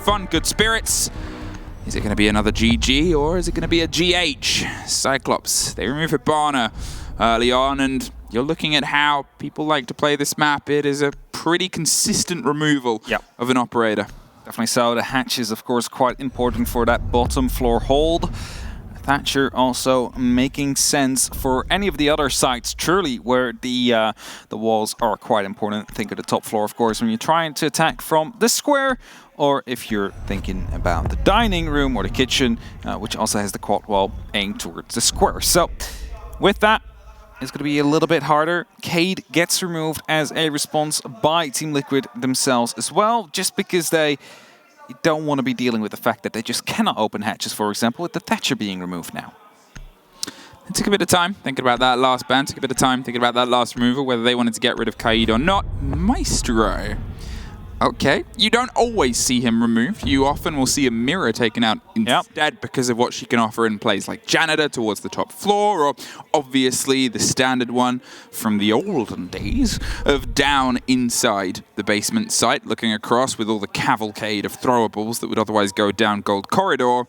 fun, good spirits. Is it going to be another GG or is it going to be a GH? Cyclops, they remove Hibana early on, and you're looking at how people like to play this map. It is a pretty consistent removal of an operator. Definitely so. The hatch is, of course, quite important for that bottom floor hold. Thatcher also making sense for any of the other sites, truly, where the walls are quite important. Think of the top floor, of course, when you're trying to attack from the square, or if you're thinking about the dining room or the kitchen, which also has the quad wall aimed towards the square. So with that, it's going to be a little bit harder. CAG gets removed as a response by Team Liquid themselves as well, just because they don't want to be dealing with the fact that they just cannot open hatches, for example, with the Thatcher being removed now. It took a bit of time thinking about that last ban, took a bit of time thinking about that last removal, whether they wanted to get rid of Kaid or not. Maestro. Okay, you don't always see him removed. You often will see a mirror taken out instead because of what she can offer in plays like Janitor towards the top floor, or obviously the standard one from the olden days of down inside the basement site, looking across with all the cavalcade of throwables that would otherwise go down Gold Corridor.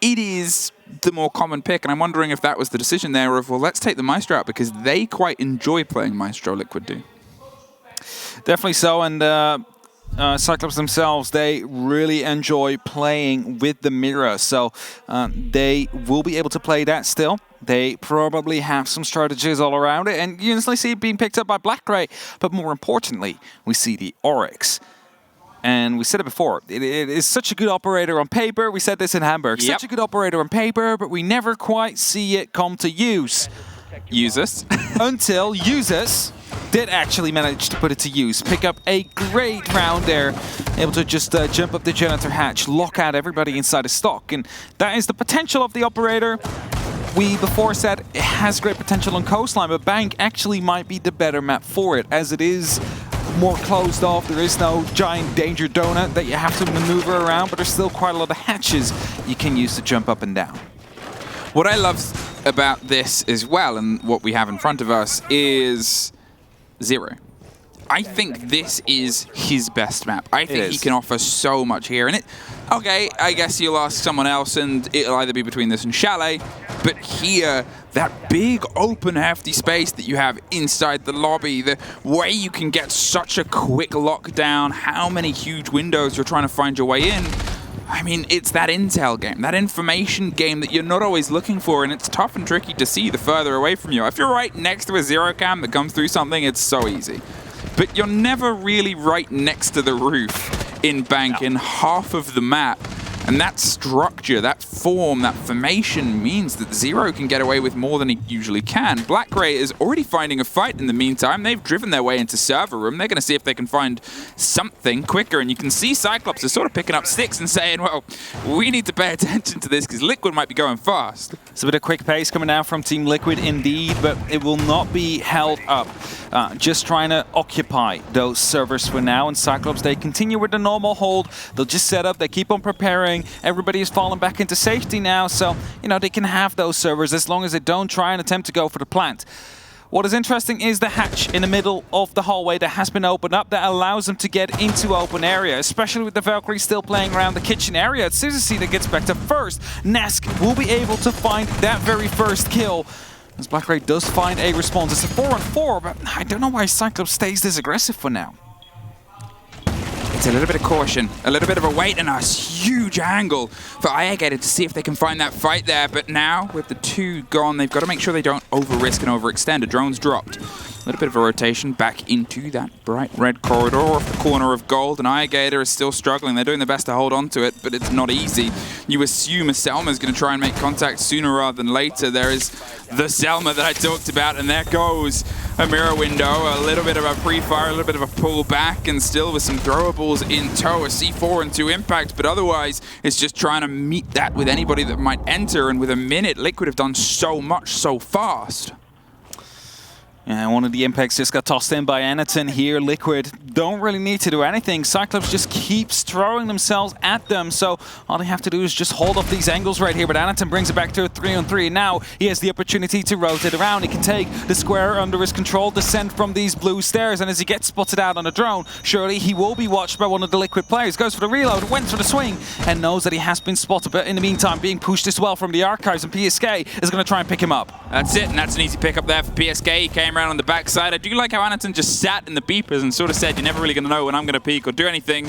It is the more common pick, and I'm wondering if that was the decision there of, well, let's take the Maestro out because they quite enjoy playing Maestro, Liquid do. Definitely so, and Cyclops themselves, they really enjoy playing with the mirror, so they will be able to play that still. They probably have some strategies all around it, and you instantly see it being picked up by Blackray. But more importantly, we see the Oryx. And we said it before, it is such a good operator on paper. We said this in Hamburg. Such a good operator on paper, but we never quite see it come to use. Users. Until users did actually manage to put it to use. Pick up a great round there. Able to just jump up the janitor hatch, lock out everybody inside the stock. And that is the potential of the operator. We before said it has great potential on coastline, but Bank actually might be the better map for it, as it is more closed off. There is no giant danger donut that you have to maneuver around, but there's still quite a lot of hatches you can use to jump up and down. What I love about this as well, and what we have in front of us, is Zero. I think this is his best map. I think he can offer so much here. And okay, I guess you'll ask someone else and it'll either be between this and Chalet, but here, that big open hefty space that you have inside the lobby, the way you can get such a quick lockdown, how many huge windows you're trying to find your way in. I mean, it's that intel game, that information game that you're not always looking for, and it's tough and tricky to see the further away from you. If you're right next to a zero cam that comes through something, it's so easy. But you're never really right next to the roof in Bank in half of the map. And that structure, that form, that formation means that Zero can get away with more than he usually can. Blackray is already finding a fight in the meantime. They've driven their way into server room. They're going to see if they can find something quicker. And you can see Cyclops is sort of picking up sticks and saying, well, we need to pay attention to this because Liquid might be going fast. It's a bit of quick pace coming out from Team Liquid indeed, but it will not be held up. Just trying to occupy those servers for now. And Cyclops, they continue with the normal hold. They'll just set up. They keep on preparing. Everybody is falling back into safety now, so you know they can have those servers as long as they don't try and attempt to go for the plant. What is interesting is the hatch in the middle of the hallway that has been opened up that allows them to get into open area, especially with the Valkyrie still playing around the kitchen area. It's Suzuki that gets back to first. Nesk will be able to find that very first kill, as Blackray does find a response. It's a 4-on-4, but I don't know why Cyclops stays this aggressive for now. It's a little bit of caution, a little bit of a wait, and a huge angle for Alligator to see if they can find that fight there. But now, with the two gone, they've got to make sure they don't over-risk and overextend. A drone's dropped. A little bit of a rotation back into that bright red corridor off the corner of gold, and Alligator is still struggling. They're doing their best to hold on to it, but it's not easy. You assume a Selma's going to try and make contact sooner rather than later. There is the Selma that I talked about, and there goes a mirror window, a little bit of a pre-fire, a little bit of a pull back, and still with some throwables in tow, a C4 and 2 impact, but otherwise it's just trying to meet that with anybody that might enter, and with a minute, Liquid have done so much so fast. And one of the impacts just got tossed in by Anaton here. Liquid don't really need to do anything. Cyclops just keeps throwing themselves at them. So all they have to do is just hold off these angles right here. But Anaton brings it back to a 3-on-3. Now he has the opportunity to rotate around. He can take the square under his control, descend from these blue stairs. And as he gets spotted out on a drone, surely he will be watched by one of the Liquid players. Goes for the reload, went for the swing, and knows that he has been spotted. But in the meantime, being pushed as well from the archives. And PSK is going to try and pick him up. That's it. And that's an easy pick up there for PSK. He came around on the backside. I do like how Anaton just sat in the beepers and sort of said, you're never really going to know when I'm going to peek or do anything.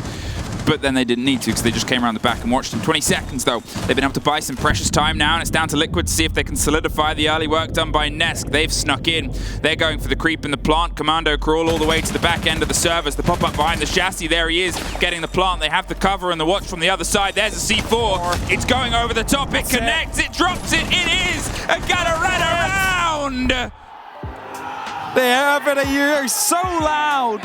But then they didn't need to because they just came around the back and watched him. 20 seconds though. They've been able to buy some precious time now, and it's down to Liquid to see if they can solidify the early work done by Nesk. They've snuck in. They're going for the creep in the plant. Commando crawl all the way to the back end of the servers. The pop-up behind the chassis. There he is, getting the plant. They have the cover and the watch from the other side. There's a C4. It's going over the top. It connects. It drops it. It is a Gatararound. They have it. You're so loud.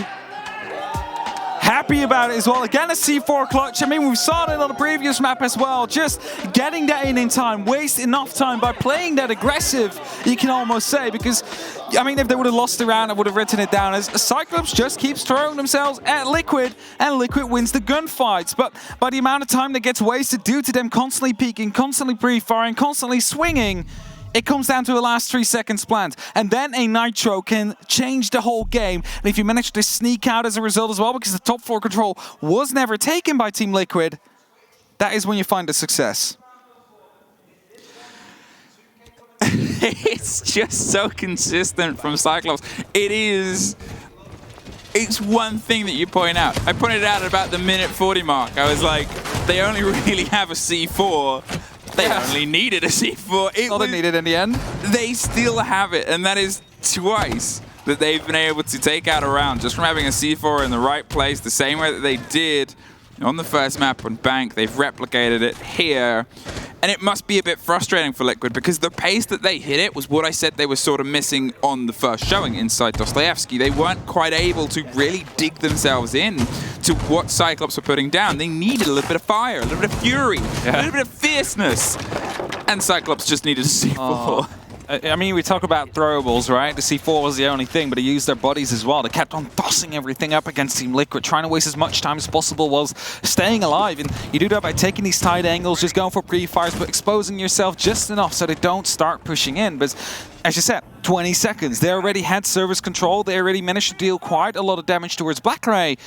Happy about it as well. Again, a C4 clutch. I mean, we saw it on the previous map as well. Just getting that in time, waste enough time by playing that aggressive, you can almost say, because, I mean, if they would have lost the round, I would have written it down as Cyclops just keeps throwing themselves at Liquid, and Liquid wins the gunfights. But by the amount of time that gets wasted due to them constantly peeking, constantly pre-firing, constantly swinging, it comes down to a last 3 seconds plant. And then a Nitro can change the whole game. And if you manage to sneak out as a result as well, because the top floor control was never taken by Team Liquid, that is when you find the success. It's just so consistent from Cyclops. It's one thing that you point out. I pointed out at about the minute 40 mark. I was like, they only really have a C4. They only needed a C4. All they needed in the end. They still have it, and that is twice that they've been able to take out a round just from having a C4 in the right place, the same way that they did on the first map on Bank. They've replicated it here. And it must be a bit frustrating for Liquid because the pace that they hit it was what I said they were sort of missing on the first showing inside Dostoevsky. They weren't quite able to really dig themselves in to what Cyclops were putting down. They needed a little bit of fire, a little bit of fury, a little bit of fierceness. And Cyclops just needed a C4. Oh. I mean, we talk about throwables, right? The C4 was the only thing, but they used their bodies as well. They kept on tossing everything up against Team Liquid, trying to waste as much time as possible whilst staying alive. And you do that by taking these tight angles, just going for pre-fires, but exposing yourself just enough so they don't start pushing in. But as you said, 20 seconds. They already had service control. They already managed to deal quite a lot of damage towards Blackray.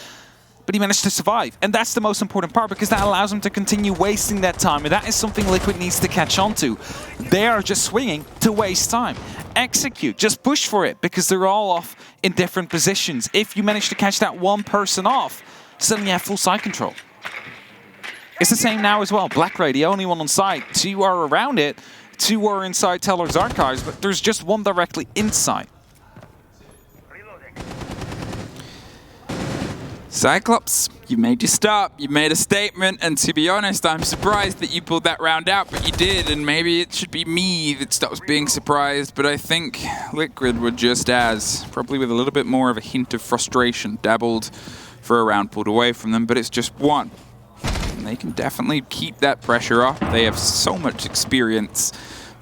But he managed to survive. And that's the most important part because that allows him to continue wasting that time. And that is something Liquid needs to catch on to. They are just swinging to waste time. Execute. Just push for it because they're all off in different positions. If you manage to catch that one person off, suddenly you have full side control. It's the same now as well. Blackray, the only one on site. 2 are around it. 2 are inside Teller's archives. But there's just one directly inside. Cyclops, you made your stop, you made a statement, and to be honest, I'm surprised that you pulled that round out, but you did, and maybe it should be me that stops being surprised, but I think Liquid were just as, probably with a little bit more of a hint of frustration, dabbled for a round pulled away from them, but it's just one. And they can definitely keep that pressure up. They have so much experience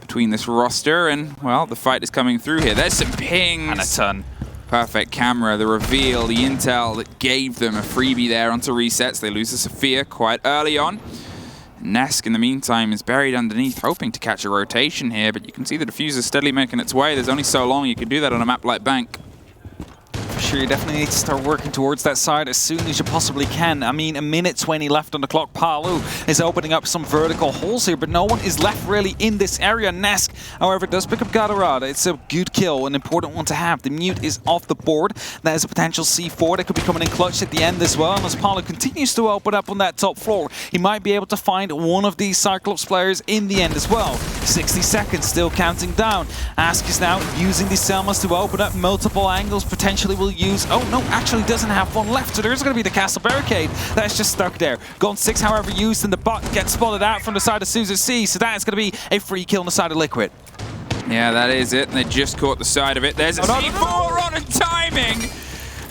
between this roster, and, well, the fight is coming through here. There's some pings. And a ton. Perfect camera, the reveal, the intel that gave them a freebie there onto resets. They lose the Sophia quite early on. Nesk, in the meantime, is buried underneath, hoping to catch a rotation here, but you can see the diffuser steadily making its way. There's only so long you can do that on a map like Bank. Sure, you definitely need to start working towards that side as soon as you possibly can. I mean, a minute 20 left on the clock. Palu is opening up some vertical holes here, but no one is left really in this area. Nesk, however, does pick up Gadarada. It's a good kill, an important one to have. The mute is off the board. That is a potential C4 that could be coming in clutch at the end as well. And as Palu continues to open up on that top floor, he might be able to find one of these Cyclops players in the end as well. 60 seconds, still counting down. Ask is now using these Selmas to open up multiple angles, potentially will use... Oh, no, actually doesn't have one left, so there's going to be the castle barricade. That's just stuck there. Gone 6, however, used, and the bot gets spotted out from the side of Suza C, so that is going to be a free kill on the side of Liquid. Yeah, that is it, and they just caught the side of it. There's a C4 on and timing,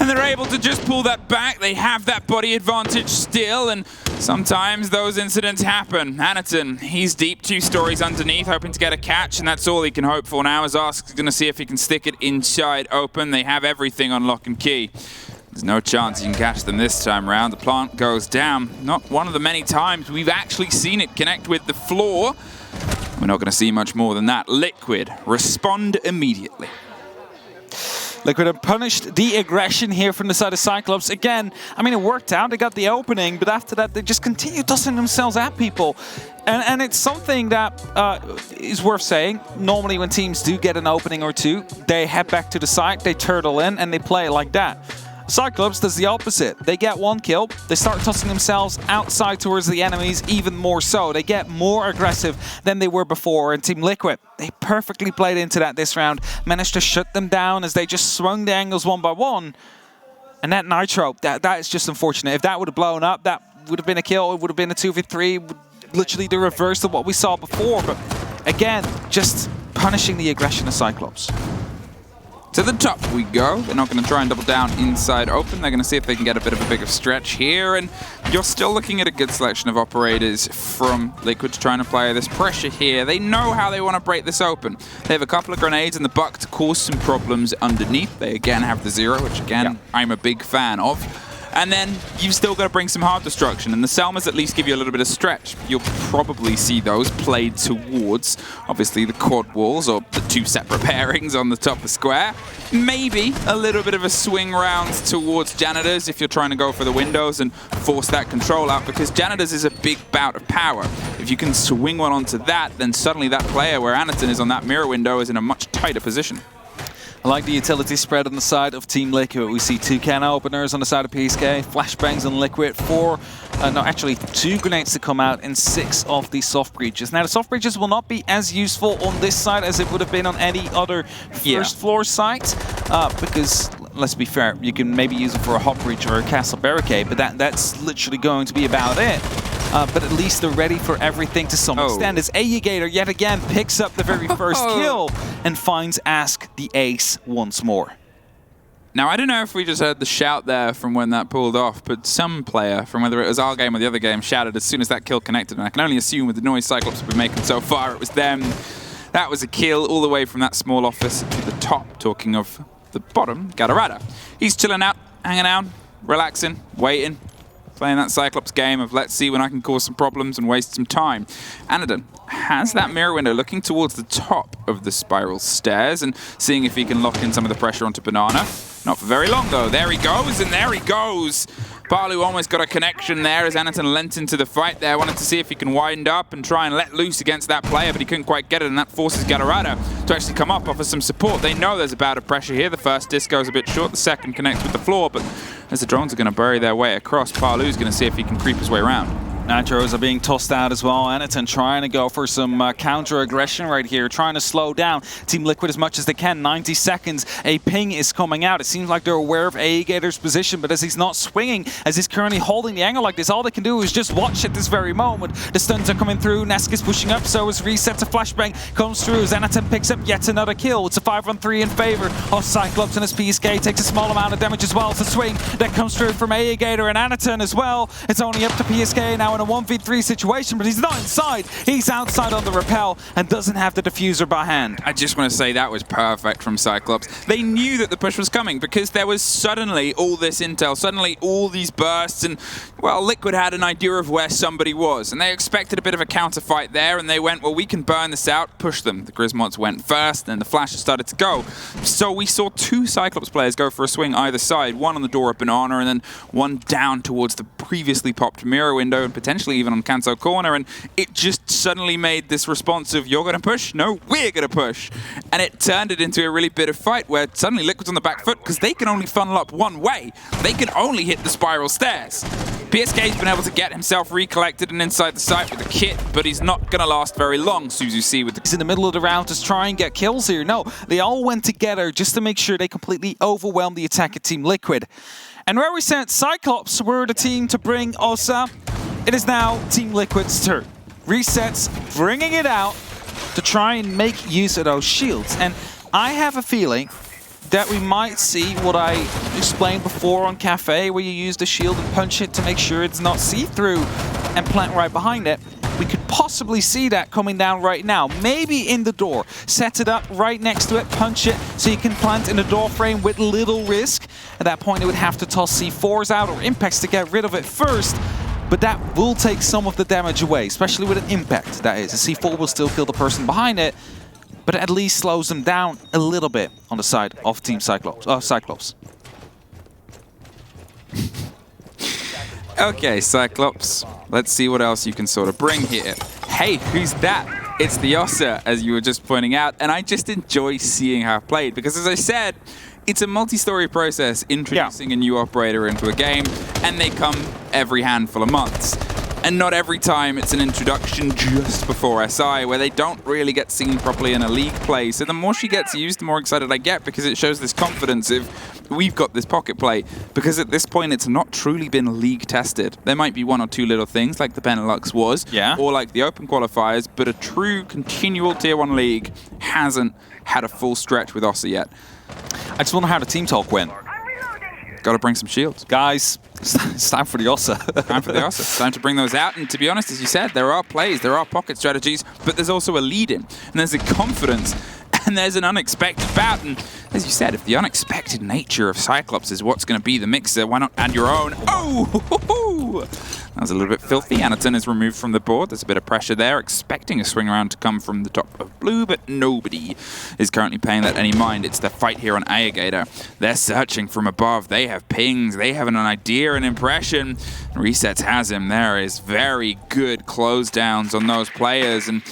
and they're able to just pull that back. They have that body advantage still, and sometimes those incidents happen. Anaton, he's deep, 2 stories underneath, hoping to get a catch, and that's all he can hope for now. As Ask's going to see if he can stick it inside open. They have everything on lock and key. There's no chance you can catch them this time around. The plant goes down. Not one of the many times we've actually seen it connect with the floor. We're not going to see much more than that. Liquid, respond immediately. Liquid have punished the aggression here from the side of Cyclops. Again, I mean, it worked out. They got the opening, but after that, they just continue tossing themselves at people. And it's something that is worth saying. Normally, when teams do get an opening or two, they head back to the side, they turtle in, and they play it like that. Cyclops does the opposite. They get 1 kill, they start tossing themselves outside towards the enemies even more so. They get more aggressive than they were before, and Team Liquid, they perfectly played into that this round, managed to shut them down as they just swung the angles one by one. And that Nitro, that is just unfortunate. If that would have blown up, that would have been a kill, it would have been a 2v3, literally the reverse of what we saw before. But again, just punishing the aggression of Cyclops. To the top we go. They're not going to try and double down inside open. They're going to see if they can get a bit of a bigger stretch here. And you're still looking at a good selection of operators from Liquid to try and apply this pressure here. They know how they want to break this open. They have a couple of grenades in the buck to cause some problems underneath. They again have the Zero, which again, I'm a big fan of. And then you've still got to bring some hard destruction. And the Selmas at least give you a little bit of stretch. You'll probably see those played towards, obviously, the quad walls or the 2 separate pairings on the top of square. Maybe a little bit of a swing round towards Janitors if you're trying to go for the windows and force that control out, because Janitors is a big bout of power. If you can swing one onto that, then suddenly that player where Anaton is on that mirror window is in a much tighter position. I like the utility spread on the side of Team Liquid. We see 2 can openers on the side of PSK, flashbangs on Liquid, 2 grenades to come out, and 6 of the soft breaches. Now, the soft breaches will not be as useful on this side as it would have been on any other first floor site, because, let's be fair, you can maybe use it for a hot breach or a castle barricade, but that's literally going to be about it. But at least they're ready for everything to some extent, as Aegator yet again picks up the very first kill and finds Ask the ace once more. Now, I don't know if we just heard the shout there from when that pulled off, but some player, from whether it was our game or the other game, shouted as soon as that kill connected, and I can only assume with the noise Cyclops have been making so far, it was them. That was a kill all the way from that small office to the top. Talking of the bottom, Gatorada. He's chilling out, hanging out, relaxing, waiting. Playing that Cyclops game of let's see when I can cause some problems and waste some time. Anaton has that mirror window looking towards the top of the spiral stairs and seeing if he can lock in some of the pressure onto Banana. Not for very long though. There he goes, and there he goes. Palu almost got a connection there as Anaton leant into the fight there. Wanted to see if he can wind up and try and let loose against that player, but he couldn't quite get it, and that forces Gatorada to actually come up, offer some support. They know there's a bout of pressure here. The first disc goes a bit short, the second connects with the floor, but as the drones are going to bury their way across, Palu's going to see if he can creep his way around. Nitros are being tossed out as well. Anaton trying to go for some counter-aggression right here, trying to slow down Team Liquid as much as they can. 90 seconds, a ping is coming out. It seems like they're aware of Aegator's position, but as he's not swinging, as he's currently holding the angle like this, all they can do is just watch at this very moment. The stuns are coming through, Nesk is pushing up, so is Reset to Flashbang comes through as Anaton picks up yet another kill. It's a 5-on-3 in favor of Cyclops, and his PSK takes a small amount of damage as well. It's a swing that comes through from Aegator and Anaton as well. It's only up to PSK now in a 1v3 situation, but he's not inside. He's outside on the rappel and doesn't have the diffuser by hand. I just want to say that was perfect from Cyclops. They knew that the push was coming because there was suddenly all this intel, suddenly all these bursts, and, well, Liquid had an idea of where somebody was, and they expected a bit of a counterfight there, and they went, well, we can burn this out, push them. The Grismots went first, and the flashes started to go. So we saw 2 Cyclops players go for a swing either side, one on the door of Banana, and then one down towards the previously popped mirror window, and potentially even on Kanso corner, and it just suddenly made this response of, you're going to push? No, we're going to push. And it turned it into a really bitter fight where suddenly Liquid's on the back foot because they can only funnel up one way. They can only hit the spiral stairs. PSK's been able to get himself recollected and inside the site with a kit, but he's not going to last very long, Suzu C with the... He's in the middle of the round to try and get kills here. No, they all went together just to make sure they completely overwhelmed the attack at Team Liquid. And where we sent Cyclops were the team to bring Osa. It is now Team Liquid's turn. Resets, bringing it out to try and make use of those shields. And I have a feeling that we might see what I explained before on Cafe, where you use the shield and punch it to make sure it's not see-through and plant right behind it. We could possibly see that coming down right now. Maybe in the door. Set it up right next to it, punch it, so you can plant in the door frame with little risk. At that point, it would have to toss C4s out or impacts to get rid of it first. But that will take some of the damage away, especially with an impact, that is. A C4 will still kill the person behind it, but at least slows them down a little bit on the side of Team Cyclops. Okay, Cyclops, let's see what else you can sort of bring here. Hey, who's that? It's the Ossa, as you were just pointing out, and I just enjoy seeing her played because, as I said, it's a multi-story process introducing a new operator into a game, and they come every handful of months. And not every time it's an introduction just before SI, where they don't really get seen properly in a league play. So the more she gets used, the more excited I get, because it shows this confidence of, we've got this pocket play. Because at this point, it's not truly been league tested. There might be one or two little things, like the Benelux was, or like the Open qualifiers, but a true continual Tier 1 league hasn't had a full stretch with Ossa yet. I just wonder how the team talk went. Got to bring some shields. Guys, it's time for the Ossa. Time for the Ossa. It's time to bring those out. And to be honest, as you said, there are plays, there are pocket strategies, but there's also a lead-in. And there's a confidence, and there's an unexpected bout. And as you said, if the unexpected nature of Cyclops is what's going to be the mixer, why not add your own? Oh! That was a little bit filthy. Anaton is removed from the board. There's a bit of pressure there, expecting a swing around to come from the top of blue, but nobody is currently paying that any mind. It's the fight here on Alligator. They're searching from above. They have pings. They have an idea, an impression. Resets has him. There is very good close downs on those players. And,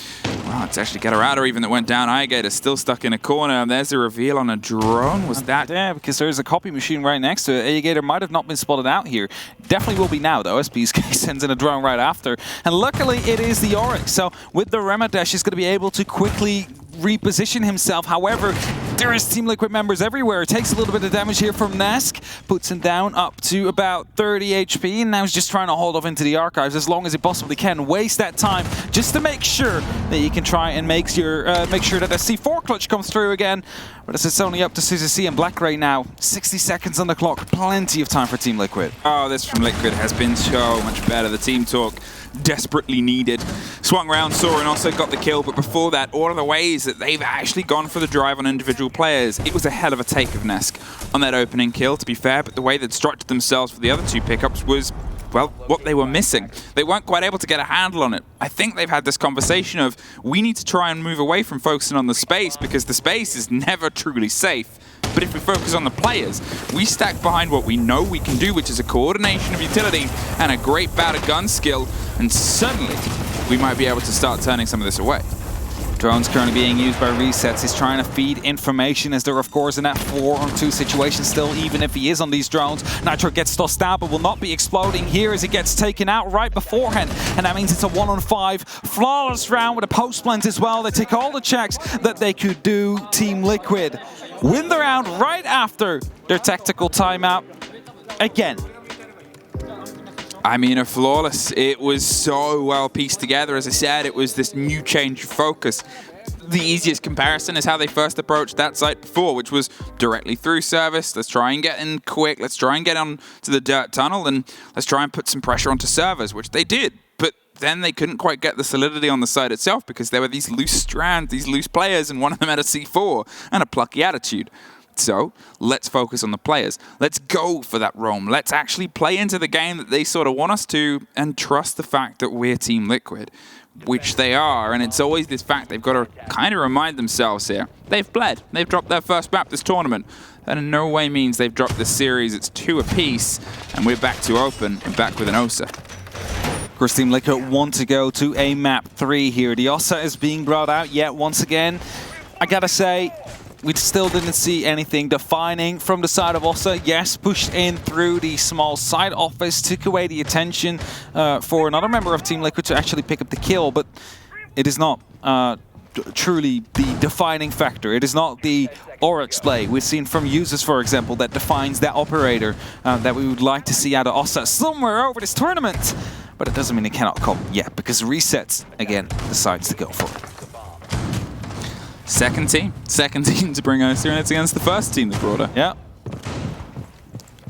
well, it's actually Gatorado even that went down. Alligator still stuck in a corner. There's a reveal on a drone. Was that? Yeah, because there's a copy machine right next to it. Alligator might have not been spotted out here. Definitely will be now, though. SPSK sends in a drone right after. And luckily, it is the Oryx. So with the Remadesh, he's going to be able to quickly reposition himself. However, there is Team Liquid members everywhere. It takes a little bit of damage here from Nesk. Puts him down up to about 30 HP. And now he's just trying to hold off into the archives as long as he possibly can. Waste that time just to make sure that you can try and make sure that a C4 clutch comes through again. But as it's only up to CCC and Blackray now. 60 seconds on the clock. Plenty of time for Team Liquid. Oh, this from Liquid has been so much better. The team talk desperately needed. Swung round, saw, and also got the kill. But before that, all of the ways that they've actually gone for the drive on individual players. It was a hell of a take of Nesk on that opening kill, to be fair. But the way they'd structured themselves for the other two pickups was, well, what they were missing. They weren't quite able to get a handle on it. I think they've had this conversation of, we need to try and move away from focusing on the space, because the space is never truly safe. But if we focus on the players, we stack behind what we know we can do, which is a coordination of utility and a great bout of gun skill, and suddenly we might be able to start turning some of this away. Drone's currently being used by Resets. He's trying to feed information, as they're, of course, in that 4-on-2 situation still, even if he is on these drones. Nitro gets tossed out, but will not be exploding here as he gets taken out right beforehand. And that means it's a 1-on-5 flawless round with a post plant as well. They take all the checks that they could do. Team Liquid win the round right after their tactical timeout. Again. I mean, a flawless. It was so well pieced together. As I said, it was this new change of focus. The easiest comparison is how they first approached that site before, which was directly through service. Let's try and get in quick. Let's try and get on to the dirt tunnel, and let's try and put some pressure onto servers, which they did. But then they couldn't quite get the solidity on the site itself because there were these loose strands, these loose players, and one of them had a C4 and a plucky attitude. So let's focus on the players. Let's go for that roam. Let's actually play into the game that they sort of want us to, and trust the fact that we're Team Liquid, which they are. And it's always this fact they've got to kind of remind themselves here. They've bled. They've dropped their first map this tournament. That in no way means they've dropped this series. It's 2 apiece, and we're back to open and back with an Ossa. Of course, Team Liquid want to go to a map 3 here. The Ossa is being brought out yet once again. I gotta say, we still didn't see anything defining from the side of Ossa. Yes, pushed in through the small side office, took away the attention for another member of Team Liquid to actually pick up the kill, but it is not truly the defining factor. It is not the Oryx play we've seen from users, for example, that defines that operator that we would like to see out of Ossa somewhere over this tournament. But it doesn't mean it cannot come yet, because Resets, again, decides to go for it. Second team to bring Oster, and it's against the first team that brought her. Yeah.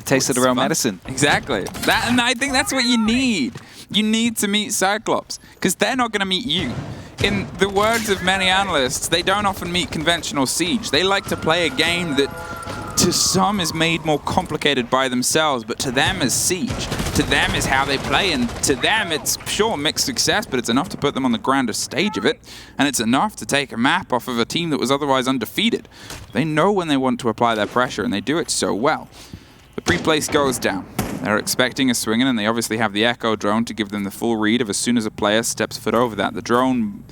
Taste of their own medicine. Exactly. And I think that's what you need. You need to meet Cyclops, because they're not going to meet you. In the words of many analysts, they don't often meet conventional Siege. They like to play a game that, to some, is made more complicated by themselves, but to them is Siege. To them is how they play, and to them it's, sure, mixed success, but it's enough to put them on the grandest stage of it, and it's enough to take a map off of a team that was otherwise undefeated. They know when they want to apply their pressure, and they do it so well. The pre-place goes down. They're expecting a swing in, and they obviously have the Echo drone to give them the full read of as soon as a player steps foot over that. The drone,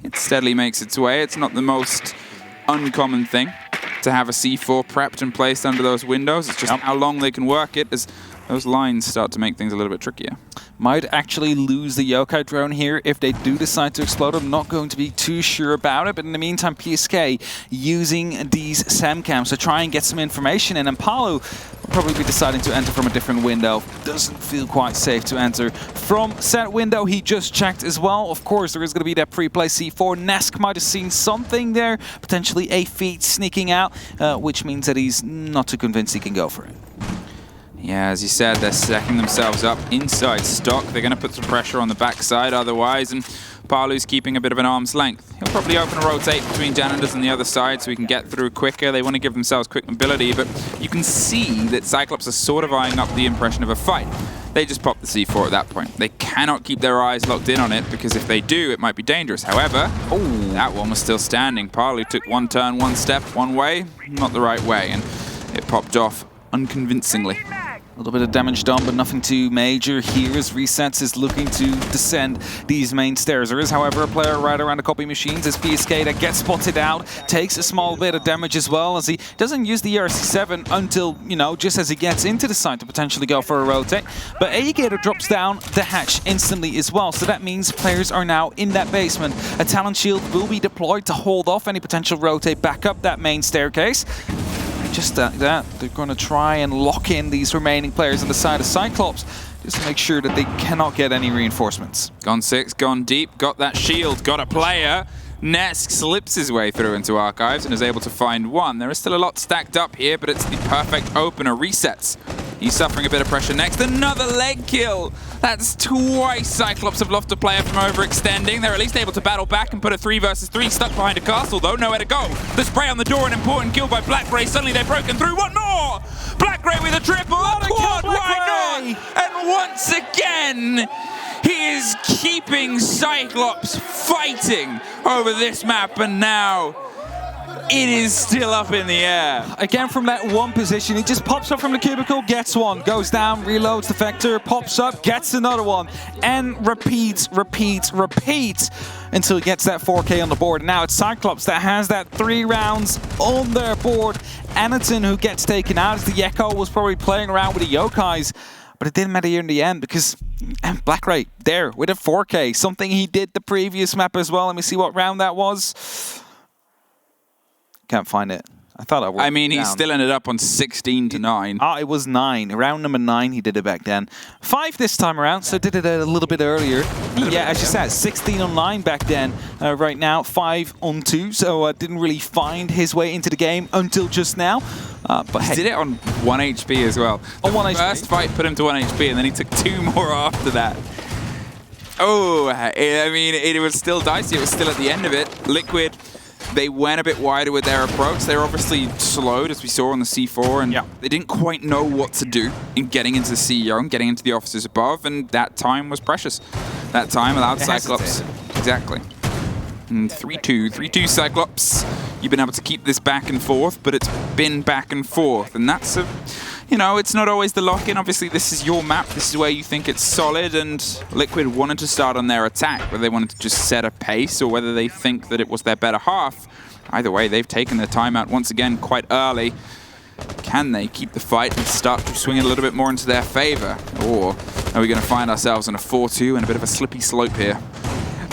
it steadily makes its way. It's not the most uncommon thing to have a C4 prepped and placed under those windows. It's just how long they can work it as those lines start to make things a little bit trickier. Might actually lose the Yokai drone here if they do decide to explode. I'm not going to be too sure about it, but in the meantime, PSK using these SAM-cams to try and get some information in, and Palu will probably be deciding to enter from a different window. Doesn't feel quite safe to enter from said window. He just checked as well. Of course, there is going to be that pre-play C4. Nesk might have seen something there, potentially a feed sneaking out, which means that he's not too convinced he can go for it. Yeah, as you said, they're stacking themselves up inside stock. They're going to put some pressure on the backside otherwise, and Palu's keeping a bit of an arm's length. He'll probably open a rotate between Janitors and the other side so he can get through quicker. They want to give themselves quick mobility, but you can see that Cyclops are sort of eyeing up the impression of a fight. They just pop the C4 at that point. They cannot keep their eyes locked in on it, because if they do, it might be dangerous. However, that one was still standing. Palu took one turn, one step, one way, not the right way, and it popped off unconvincingly. A little bit of damage done, but nothing too major here as Resets is looking to descend these main stairs. There is, however, a player right around the copy machines as PSK that gets spotted out, takes a small bit of damage as well, as he doesn't use the RC7 until, you know, just as he gets into the site to potentially go for a rotate. But Aegator drops down the hatch instantly as well, so that means players are now in that basement. A Talon Shield will be deployed to hold off any potential rotate back up that main staircase. Just that, they're going to try and lock in these remaining players on the side of Cyclops just to make sure that they cannot get any reinforcements. Gone 6, gone deep, got that shield, got a player. Nesk slips his way through into Archives and is able to find one. There is still a lot stacked up here, but it's the perfect opener. Resets. He's suffering a bit of pressure next. Another leg kill. That's twice Cyclops have lost a player from overextending. They're at least able to battle back and put a 3 versus 3. Stuck behind a castle, though. Nowhere to go. The spray on the door, an important kill by Blackray. Suddenly they're broken through. One more! Blackray with a triple. A quad, why not? And once again, he is keeping Cyclops fighting over this map, and now it is still up in the air. Again, from that one position, he just pops up from the cubicle, gets one, goes down, reloads the vector, pops up, gets another one, and repeats until he gets that 4K on the board. Now it's Cyclops that has that 3 rounds on their board. Anaton, who gets taken out as the Echo, was probably playing around with the Yokais, but it didn't matter here in the end because Blackray there with a 4K, something he did the previous map as well. Let me see what round that was. Can't find it. I thought I would. I mean, he still ended up on 16 to 9. It was 9. Round number 9, he did it back then. 5 this time around, so did it a little bit earlier. Yeah, as you said, 16 on 9 back then. Right now, 5 on 2, so didn't really find his way into the game until just now. But he did it on 1 HP as well. The first fight put him to 1 HP, and then he took 2 more after that. Oh, I mean, it was still dicey. It was still at the end of it. Liquid, they went a bit wider with their approach. They were obviously slowed, as we saw on the C4, and they didn't quite know what to do in getting into the CEO and getting into the officers above, and that time was precious. That time allowed Cyclops. Exactly. And 3-2 Cyclops. You've been able to keep this back and forth, but it's been back and forth, and that's a... You know, it's not always the lock-in. Obviously, this is your map. This is where you think it's solid, and Liquid wanted to start on their attack, whether they wanted to just set a pace or whether they think that it was their better half. Either way, they've taken their timeout once again quite early. Can they keep the fight and start to swing it a little bit more into their favor? Or are we going to find ourselves on a 4-2 and a bit of a slippy slope here?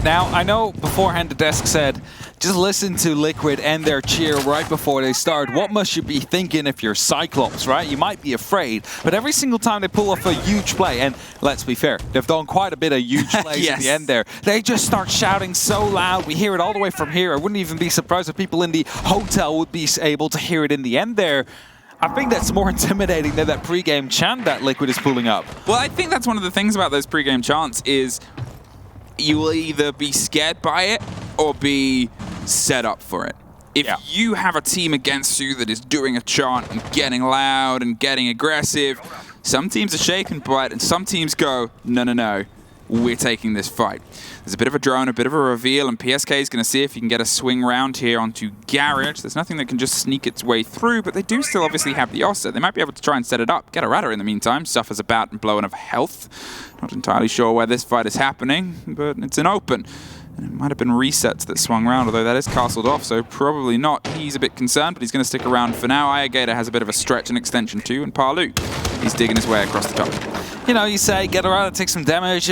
Now, I know beforehand the desk said Just listen to Liquid and their cheer right before they start. What must you be thinking if you're Cyclops, right? You might be afraid, but every single time they pull off a huge play, and let's be fair, they've done quite a bit of huge plays Yes. at the end there. They just start shouting so loud. We hear it all the way from here. I wouldn't even be surprised if people in the hotel would be able to hear it in the end there. I think that's more intimidating than that pre-game chant that Liquid is pulling up. Well, I think that's one of the things about those pre-game chants is you will either be scared by it or be set up for it. If you have a team against you that is doing a chant and getting loud and getting aggressive, some teams are shaken by it and some teams go, no, no, no, we're taking this fight. There's a bit of a drone, a bit of a reveal, and PSK is going to see if he can get a swing round here onto Garage. There's nothing that can just sneak its way through, but they do still obviously have the Ossa. They might be able to try and set it up. Getarada, in the meantime, suffers a bout and blowing of health. Not entirely sure where this fight is happening, but it's an open. And it might have been resets that swung round, although that is castled off, so probably not. He's a bit concerned, but he's going to stick around for now. Ayagator has a bit of a stretch and extension too, and Parlu, he's digging his way across the top. You know, you say Getarada takes some damage,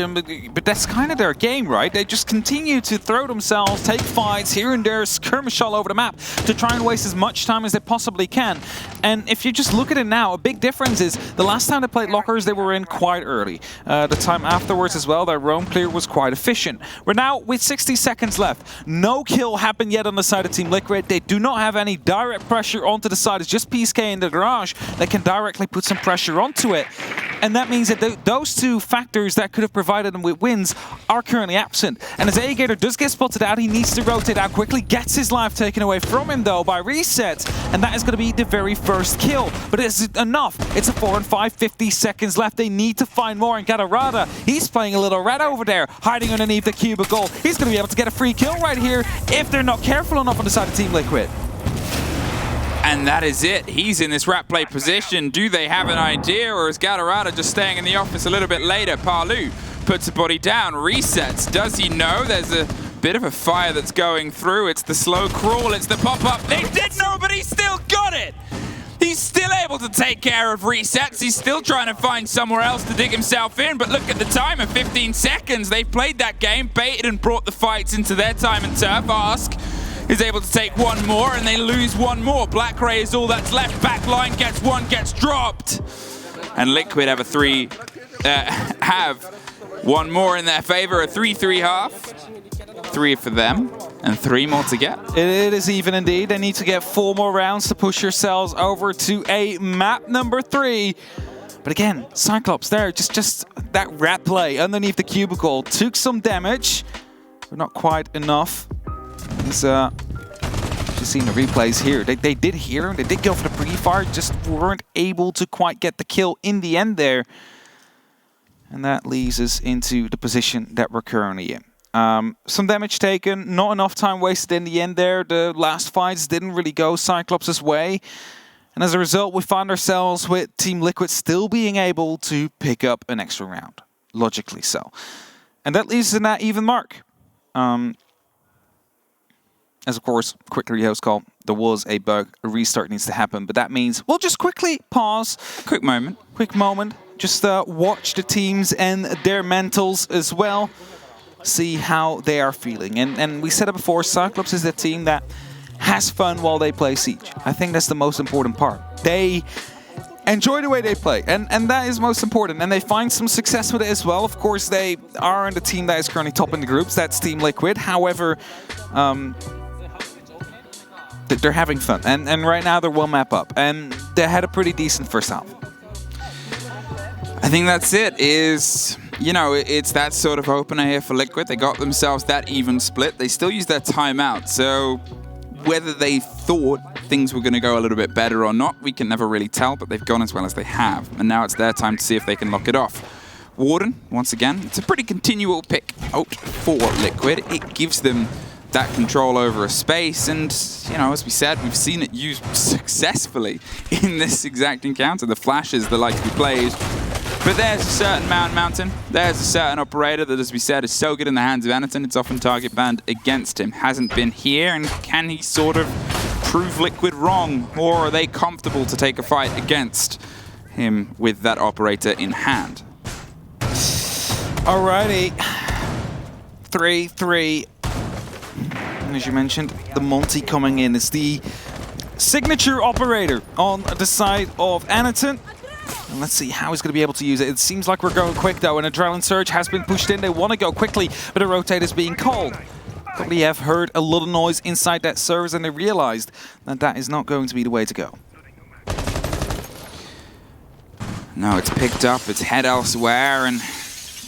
but that's kind of their game, right? They just continue to throw themselves, take fights here and there, skirmish all over the map to try and waste as much time as they possibly can. And if you just look at it now, a big difference is the last time they played lockers, they were in quite early. The time afterwards as well, their roam clear was quite efficient. We're now with 60 seconds left. No kill happened yet on the side of Team Liquid. They do not have any direct pressure onto the side. It's just PSK in the garage that can directly put some pressure onto it. And that means that those two factors that could have provided them with wins are currently absent. And as Ayagator does get spotted out, he needs to rotate out quickly, gets his life taken away from him though by resets, and that is going to be the very first kill. But is it enough? It's a 4 and 5, 50 seconds left. They need to find more, and Getarada, he's playing a little red over there, hiding underneath the cubicle. He's going to be able to get a free kill right here if they're not careful enough on the side of Team Liquid. And that is it. He's in this rat play position. Do they have an idea, or is Getarada just staying in the office a little bit later? Parlu puts a body down, resets. Does he know? There's a bit of a fire that's going through. It's the slow crawl, it's the pop-up. They did know, but he still got it. He's still able to take care of resets. He's still trying to find somewhere else to dig himself in, but look at the time of 15 seconds. They've played that game, baited and brought the fights into their time and turf. Ask is able to take one more, and they lose one more. Blackray is all that's left. Backline gets one, gets dropped. And Liquid have have one more in their favor, a 3-3 half. 3 for them, and 3 more to get. It is even indeed. They need to get 4 more rounds to push yourselves over to a map number 3. But again, Cyclops there, just that rat play underneath the cubicle. Took some damage, but not quite enough. He's just seen the replays here. They did hear him, they did go for the pre-fire, just weren't able to quite get the kill in the end there. And that leads us into the position that we're currently in. Some damage taken, not enough time wasted in the end there. The last fights didn't really go Cyclops' way. And as a result, we found ourselves with Team Liquid still being able to pick up an extra round. Logically so. And that leaves us in that even mark. As of course, quick rehost call. There was a bug. A restart needs to happen. But that means we'll just quickly pause. Quick moment. Just watch the teams and their mentals as well. See how they are feeling. And we said it before, Cyclops is the team that has fun while they play Siege. I think that's the most important part. They enjoy the way they play, and that is most important. And they find some success with it as well. Of course, they are in the team that is currently top in the groups. That's Team Liquid. However, they're having fun. And right now they're one map up. And they had a pretty decent first half. I think that's it, you know, it's that sort of opener here for Liquid. They got themselves that even split. They still use their timeout, so whether they thought things were going to go a little bit better or not, we can never really tell, but they've gone as well as they have. And now it's their time to see if they can lock it off. Warden, once again, it's a pretty continual pick out for Liquid. It gives them that control over a space, and, you know, as we said, we've seen it used successfully in this exact encounter. The flashes, the likely plays. But there's a certain Mountain. There's a certain operator that, as we said, is so good in the hands of Anaton, it's often target banned against him. Hasn't been here, and can he sort of prove Liquid wrong? Or are they comfortable to take a fight against him with that operator in hand? Alrighty. 3-3. And as you mentioned, the Monty coming in is the signature operator on the side of Anaton. And let's see how he's going to be able to use it. It seems like we're going quick though, and Adrenaline Surge has been pushed in. They want to go quickly, but a rotate is being called. Probably have heard a lot of noise inside that service, and they realized that that is not going to be the way to go. No, it's picked up, it's head elsewhere, and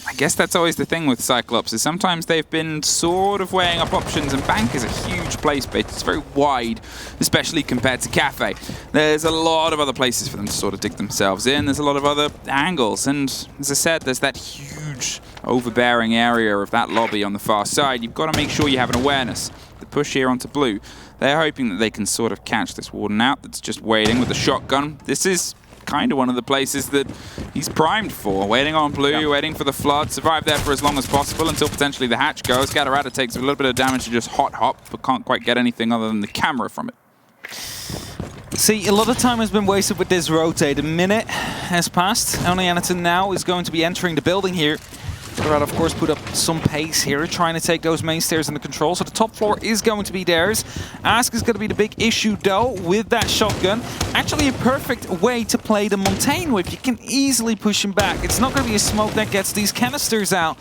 I guess that's always the thing with Cyclops, is sometimes they've been sort of weighing up options, and Bank is a huge play space. It's very wide, especially compared to Cafe. There's a lot of other places for them to sort of dig themselves in. There's a lot of other angles, and as I said, there's that huge overbearing area of that lobby on the far side. You've got to make sure you have an awareness. The push here onto blue, they're hoping that they can sort of catch this Warden out that's just waiting with a shotgun. This is kind of one of the places that he's primed for. Waiting on blue, waiting for the flood, survive there for as long as possible until potentially the hatch goes. Gatorada takes a little bit of damage to just hot hop, but can't quite get anything other than the camera from it. See, a lot of time has been wasted with this rotate. A minute has passed. Only Anaton now is going to be entering the building here. Gatorada, of course, put up some pace here, trying to take those main stairs under control. So the top floor is going to be theirs. Ask is going to be the big issue, though, with that shotgun. Actually, a perfect way to play the Montagne with. You can easily push him back. It's not going to be a smoke that gets these canisters out.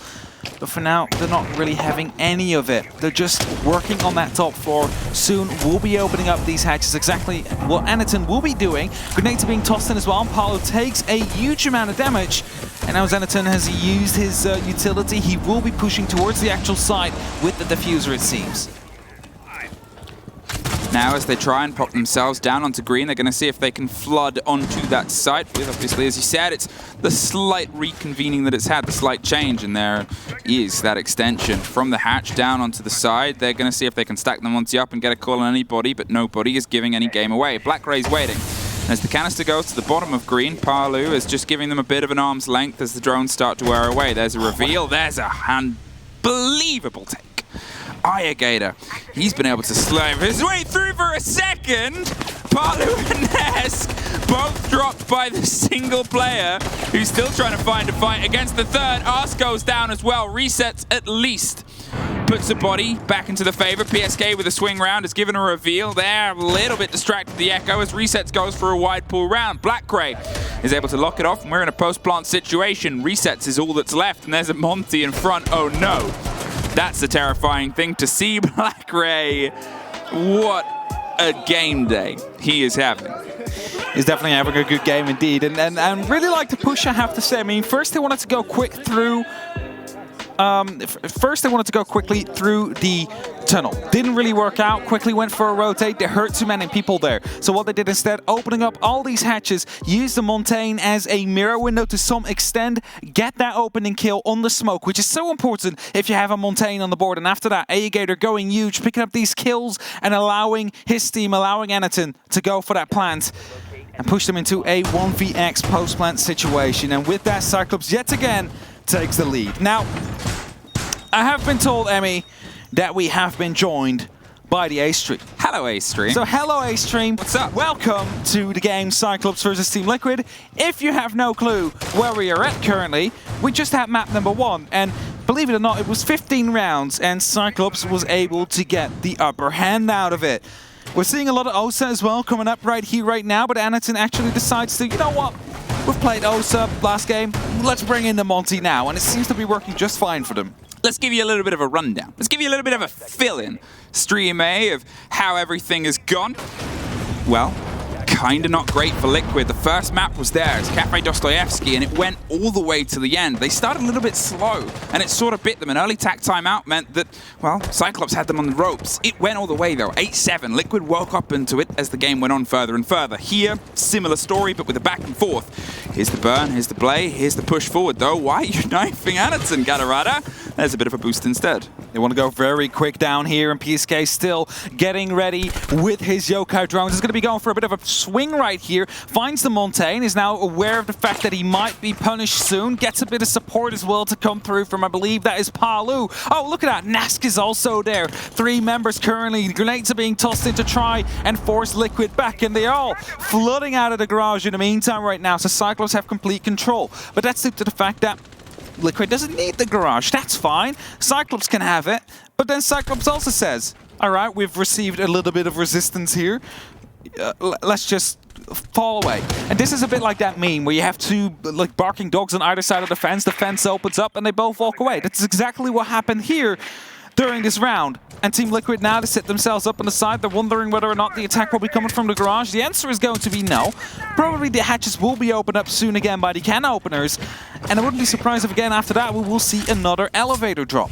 But for now, they're not really having any of it. They're just working on that top floor. Soon, we'll be opening up these hatches. Exactly what Anaton will be doing. Grenades are being tossed in as well. Paulo takes a huge amount of damage. And now as Anaton has used his utility, he will be pushing towards the actual site with the diffuser, it seems. Now, as they try and pop themselves down onto green, they're going to see if they can flood onto that site with, obviously, as you said, it's the slight reconvening that it's had, the slight change, and there is that extension from the hatch down onto the side. They're going to see if they can stack them onto up and get a call on anybody, but nobody is giving any game away. Blackray's waiting. As the canister goes to the bottom of green, Palu is just giving them a bit of an arm's length as the drones start to wear away. There's a reveal. There's a unbelievable take. Gator, he's been able to slime his way through for a second. Palu and Nesk both dropped by the single player who's still trying to find a fight against the third. Arse goes down as well. Resets at least. Puts the body back into the favor. PSK with a swing round has given a reveal there. A little bit distracted the Echo as Resets goes for a wide pull round. Blackray is able to lock it off, and we're in a post-plant situation. Resets is all that's left, and there's a Monty in front. Oh no. That's a terrifying thing to see. Blackray, what a game day he is having. He's definitely having a good game indeed. And really like the push, I have to say. I mean, first they wanted to go quick through... First, they wanted to go quickly through the tunnel. Didn't really work out. Quickly went for a rotate. They hurt too many people there. So what they did instead, opening up all these hatches, use the Montagne as a mirror window to some extent, get that opening kill on the smoke, which is so important if you have a Montagne on the board. And after that, Gator going huge, picking up these kills and allowing his team, allowing Anaton to go for that plant and push them into a 1vx post-plant situation. And with that, Cyclops yet again takes the lead. Now, I have been told, Emmy, that we have been joined by the A-Stream. Hello, A-Stream. So, hello, A-Stream. What's up? Welcome to the game Cyclops versus Team Liquid. If you have no clue where we are at currently, we just had map number 1, and believe it or not, it was 15 rounds, and Cyclops was able to get the upper hand out of it. We're seeing a lot of Osa as well coming up right here, right now, but Anaton actually decides to, you know what? We've played Osa last game, let's bring in the Monty now, and it seems to be working just fine for them. Let's give you a little bit of a rundown. Let's give you a little bit of a fill-in, Stream A, of how everything has gone. Well, kind of not great for Liquid. The first map was theirs, Cafe Dostoevsky, and it went all the way to the end. They started a little bit slow, and it sort of bit them. An early tack timeout meant that, well, Cyclops had them on the ropes. It went all the way, though. 8-7. Liquid woke up into it as the game went on further and further. Here, similar story, but with a back and forth. Here's the burn, here's the play, here's the push forward, though. Why are you knifing Anaton, Gatorada? There's a bit of a boost instead. They want to go very quick down here, and PSK still getting ready with his Yokai drones. He's going to be going for a bit of a swing right here. Finds the Montagne, is now aware of the fact that he might be punished soon. Gets a bit of support as well to come through from, I believe, that is Palu. Oh, look at that. Nask is also there. 3 members currently. Grenades are being tossed in to try and force Liquid back, and they're all flooding out of the garage in the meantime right now, so Cyclops have complete control. But that's due to the fact that Liquid doesn't need the garage. That's fine. Cyclops can have it. But then Cyclops also says, all right, we've received a little bit of resistance here. Let's just fall away. And this is a bit like that meme where you have two like barking dogs on either side of the fence opens up and they both walk away. That's exactly what happened here during this round. And Team Liquid now, to set themselves up on the side, they're wondering whether or not the attack will be coming from the garage. The answer is going to be no. Probably the hatches will be opened up soon again by the can openers. And I wouldn't be surprised if again after that we will see another elevator drop.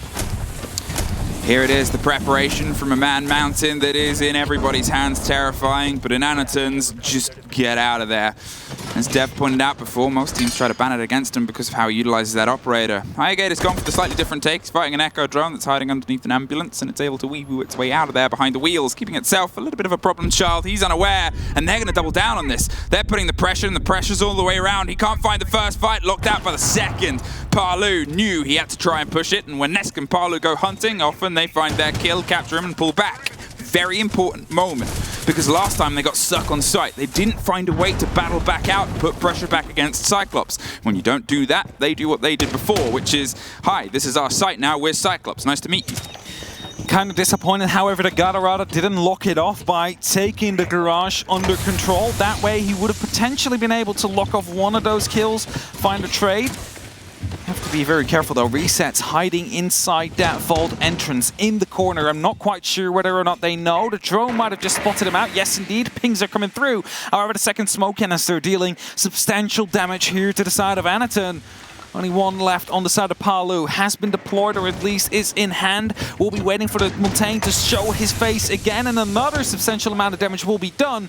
Here it is, the preparation from a man mountain that is in everybody's hands, terrifying, but in Anaton's, just get out of there. As Dev pointed out before, most teams try to ban it against him because of how he utilizes that operator. Highgate has gone for the slightly different take. He's fighting an Echo drone that's hiding underneath an ambulance, and it's able to weave its way out of there behind the wheels, keeping itself a little bit of a problem child. He's unaware, and they're going to double down on this. They're putting the pressure, and the pressure's all the way around. He can't find the first fight, locked out by the second. Palu knew he had to try and push it, and when Nesk and Palu go hunting, often they find their kill, capture him, and pull back. Very important moment, because last time they got stuck on site. They didn't find a way to battle back out and put pressure back against Cyclops. When you don't do that, they do what they did before, which is, hi, this is our site now, we're Cyclops, nice to meet you. Kind of disappointed, however, that Galarada didn't lock it off by taking the garage under control. That way he would have potentially been able to lock off one of those kills, find a trade. Have to be very careful though. Reset's hiding inside that vault entrance in the corner. I'm not quite sure whether or not they know. The drone might have just spotted him out. Yes, indeed, pings are coming through. However, the second smoke canister dealing substantial damage here to the side of Anaton. Only one left on the side of Palu. Has been deployed, or at least is in hand. We'll be waiting for the Montagne to show his face again, and another substantial amount of damage will be done.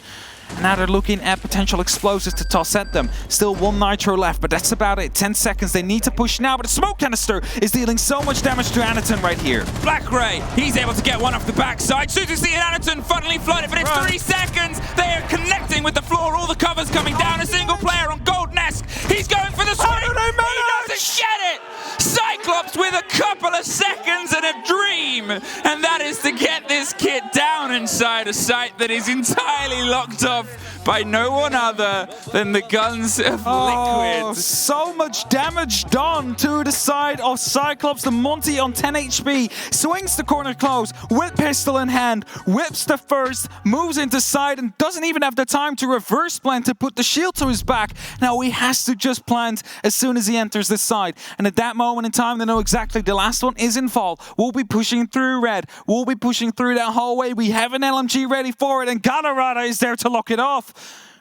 And now they're looking at potential explosives to toss at them. Still one Nitro left, but that's about it. 10 seconds, they need to push now, but the smoke canister is dealing so much damage to Anaton right here. Blackray, he's able to get one off the backside. Suzuki and Anaton funnily flooded, but it's 3 seconds. They are connecting with the floor, all the covers coming down. A single player on Gold Nesk. He's going for the swing. He doesn't get it. Cyclops with a couple of seconds and a dream. And that is to get this kid down inside a site that is entirely locked off by no one other than the guns of Liquid. So much damage done to the side of Cyclops. The Monty on 10 HP swings the corner close, with pistol in hand, whips the first, moves into side, and doesn't even have the time to reverse plant to put the shield to his back. Now he has to just plant as soon as he enters this side. And at that moment in time, they know exactly the last one is in fall. We'll be pushing through red. We'll be pushing through that hallway. We have an LMG ready for it, and Galarada is there to lock it off.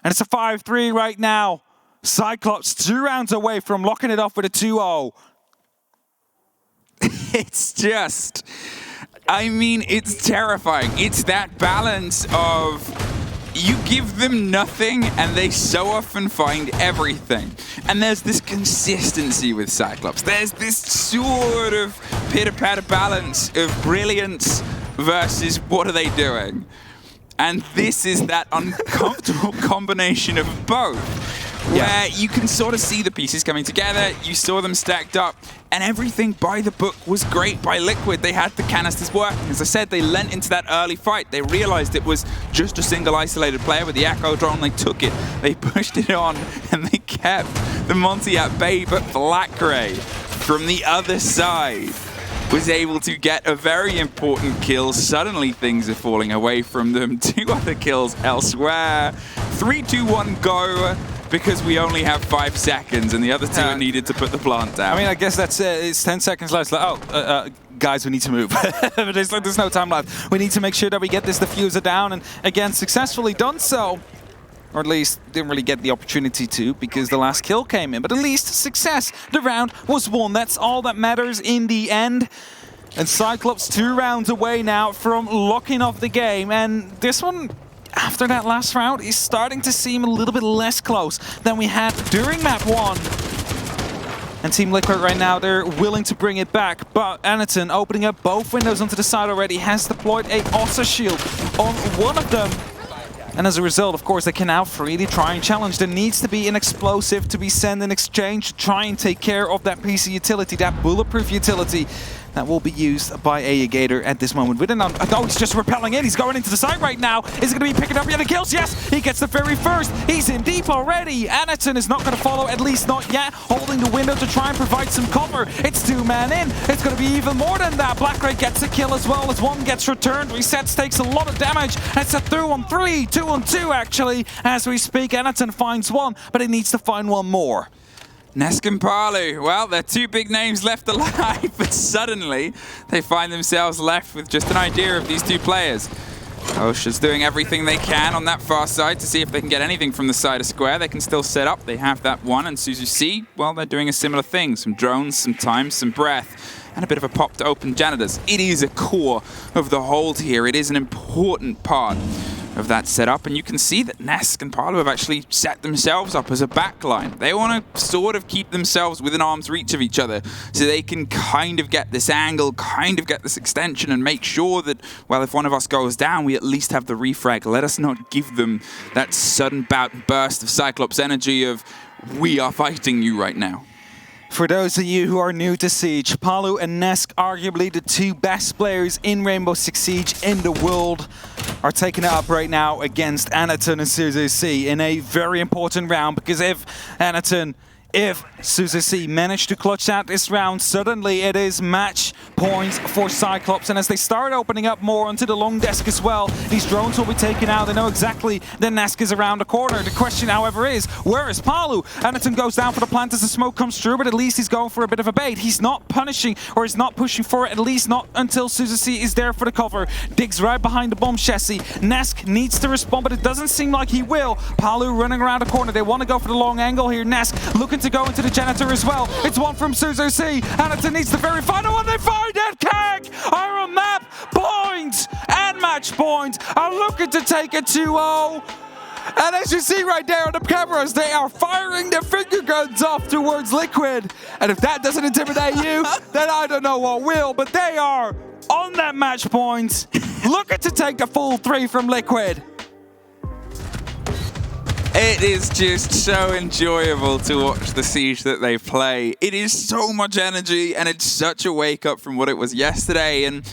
And it's a 5-3 right now. Cyclops 2 rounds away from locking it off with a 2-0. It's just, I mean, it's terrifying. It's that balance of you give them nothing and they so often find everything. And there's this consistency with Cyclops. There's this sort of pitter-patter balance of brilliance versus what are they doing? And this is that uncomfortable combination of both, where you can sort of see the pieces coming together, you saw them stacked up, and everything by the book was great by Liquid. They had the canisters working. As I said, they leant into that early fight. They realized it was just a single isolated player with the Echo drone. They took it, they pushed it on, and they kept the Monty at bay. But Blackray, from the other side, was able to get a very important kill. Suddenly things are falling away from them. 2 other kills elsewhere. 3, 2, 1, go, because we only have 5 seconds and the other 2 are needed to put the plant down. I mean, I guess that's it's 10 seconds left. Like, guys, we need to move. There's no time left. We need to make sure that we get this diffuser down, and again, successfully done so. Or at least didn't really get the opportunity to, because the last kill came in. But at least success. The round was won. That's all that matters in the end. And Cyclops 2 rounds away now from locking off the game. And this one, after that last round, is starting to seem a little bit less close than we had during map 1. And Team Liquid right now, they're willing to bring it back. But Anaton, opening up both windows onto the side already, has deployed a Ossa shield on one of them. And as a result, of course, they can now freely try and challenge. There needs to be an explosive to be sent in exchange to try and take care of that PC utility, that bulletproof utility. that will be used by Aegator at this moment. Oh, he's just repelling in. He's going into the side right now. Is he going to be picking up the kills? Yes, he gets the very first. He's in deep already. Anaton is not going to follow, at least not yet, holding the window to try and provide some cover. It's 2 man in. It's going to be even more than that. Blackray gets a kill as well as one gets returned. Resets, takes a lot of damage. It's a 3-on-3, 2-on-2 actually. As we speak, Anaton finds one, but he needs to find one more. Nesk and Palu, well, they're 2 big names left alive, but suddenly they find themselves left with just an idea of these 2 players. Osha's doing everything they can on that far side to see if they can get anything from the side of Square. They can still set up. They have that one. And Suzuki, well, they're doing a similar thing. Some drones, some time, some breath, and a bit of a pop to open janitors. It is a core of the hold here. It is an important part of that setup, and you can see that Nesk and Palu have actually set themselves up as a backline. They want to sort of keep themselves within arm's reach of each other so they can kind of get this angle, kind of get this extension, and make sure that, well, if one of us goes down, we at least have the refrag. Let us not give them that sudden bout and burst of Cyclops energy of, we are fighting you right now. For those of you who are new to Siege, Palu and Nesk, arguably the 2 best players in Rainbow Six Siege in the world, are taking it up right now against Anaton and Suzuki in a very important round, because if Suzuki managed to clutch out this round, suddenly it is match points for Cyclops. And as they start opening up more onto the long desk as well, these drones will be taken out. They know exactly that Nesk is around the corner. The question, however, is, where is Palu? Anaton goes down for the plant as the smoke comes through, but at least he's going for a bit of a bait. He's not punishing, or he's not pushing for it, at least not until Suzuki is there for the cover. Digs right behind the bomb chassis. Nesk needs to respond, but it doesn't seem like he will. Palu running around the corner. They want to go for the long angle here. Nesk looking to go into the janitor as well. It's one from Suzuki. Anaton needs the very final one. They find it. CAG are on map point and match point are looking to take a 2-0. And as you see right there on the cameras, they are firing their finger guns off towards Liquid. And if that doesn't intimidate you, then I don't know what will. But they are on that match point, looking to take the full 3 from Liquid. It is just so enjoyable to watch the Siege that they play. It is so much energy, and it's such a wake-up from what it was yesterday. And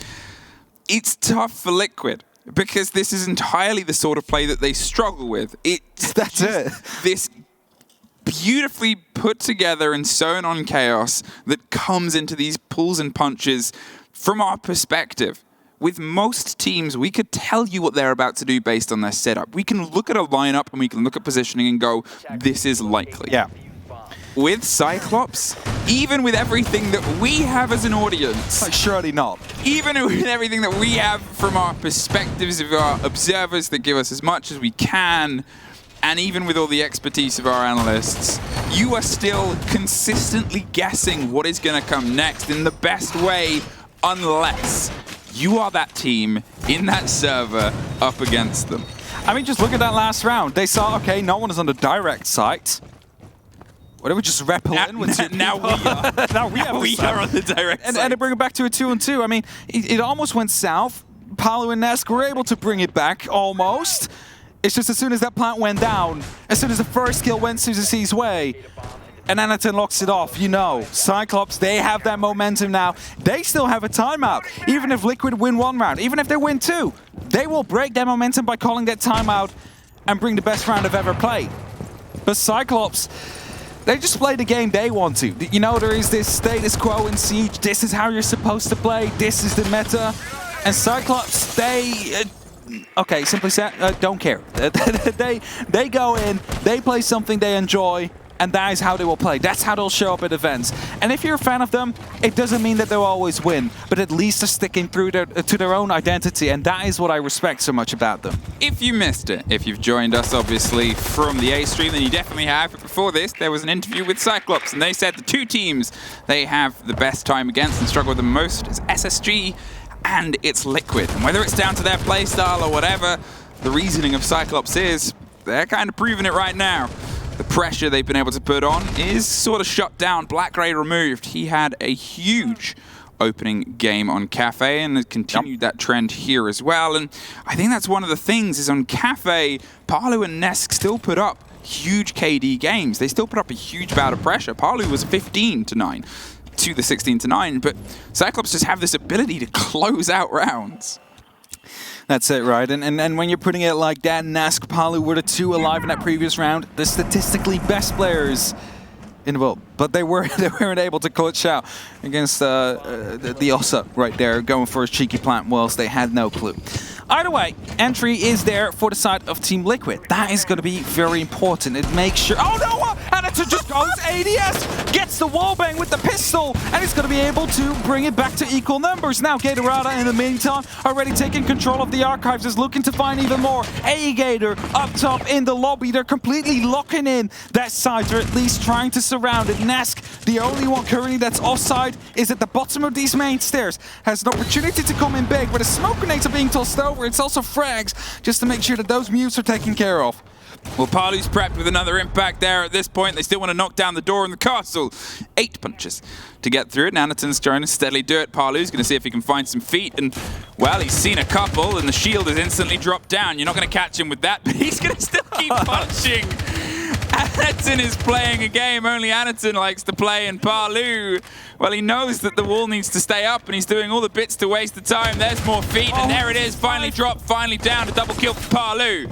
it's tough for Liquid, because this is entirely the sort of play that they struggle with. That's it. This beautifully put together and sewn on chaos that comes into these pulls and punches from our perspective. With most teams, we could tell you what they're about to do based on their setup. We can look at a lineup and we can look at positioning and go, this is likely. Yeah. With Cyclops, even with everything that we have as an audience, Like, surely not. even with everything that we have from our perspectives of our observers that give us as much as we can, and even with all the expertise of our analysts, you are still consistently guessing what is going to come next in the best way, unless you are that team in that server up against them. I mean, just look at that last round. They saw, okay, no one is on the direct site. Why don't we just rappel in with two now we are. now we are on the direct site. And to bring it back to a 2-on-2. I mean, it almost went south. Palu and Nesk were able to bring it back, almost. It's just as soon as that plant went down, as soon as the first kill went Suzuki's way, and Anaton locks it off, you know, Cyclops, they have that momentum now. They still have a timeout. Even if Liquid win 1 round, even if they win 2, they will break that momentum by calling that timeout and bring the best round they've ever played. But Cyclops, they just play the game they want to. You know, there is this status quo in Siege. This is how you're supposed to play. This is the meta. And Cyclops, they... okay, simply said, don't care. They go in, they play something they enjoy, and that is how they will play. That's how they'll show up at events. And if you're a fan of them, it doesn't mean that they'll always win, but at least they're sticking through to their own identity, and that is what I respect so much about them. If you missed it, if you've joined us obviously from the A stream, then you definitely have. But before this, there was an interview with Cyclops, and they said the 2 teams they have the best time against and struggle the most is SSG and it's Liquid. And whether it's down to their playstyle or whatever, the reasoning of Cyclops is they're kind of proving it right now. The pressure they've been able to put on is sort of shut down. Blackray removed. He had a huge opening game on Cafe and has continued that trend here as well. And I think that's one of the things is on Cafe, Palu and Nesk still put up huge KD games. They still put up a huge bout of pressure. Palu was 15-9. to the 16-9, but Cyclops just have this ability to close out rounds. That's it, right? And when you're putting it like that, Nask, Palu were the 2 alive in that previous round, the statistically best players in the world, but they weren't able to clutch out against the Ossa right there, going for a cheeky plant whilst they had no clue. Either way, entry is there for the side of Team Liquid. That is going to be very important. It makes sure... Oh no! Anaton just goes ADS, gets the wallbang with the pistol, and he's going to be able to bring it back to equal numbers. Now, Gatorada, in the meantime, already taking control of the archives, is looking to find even more. A-Gator up top in the lobby. They're completely locking in that side, or at least trying to surround it. Nask, the only one currently that's offside, is at the bottom of these main stairs. Has an opportunity to come in big, where the smoke grenades are being tossed over. It's also frags, just to make sure that those mutes are taken care of. Well, Palu's prepped with another impact there at this point. They still want to knock down the door in the castle. 8 punches to get through it. Anaton's trying to steadily do it. Palu's going to see if he can find some feet. And, well, he's seen a couple, and the shield is instantly dropped down. You're not going to catch him with that, but he's going to still keep punching. Anaton is playing a game only Anaton likes to play, and Palu, well, he knows that the wall needs to stay up, and he's doing all the bits to waste the time. There's more feet, and there it is. Finally dropped, finally down. A double kill for Palu.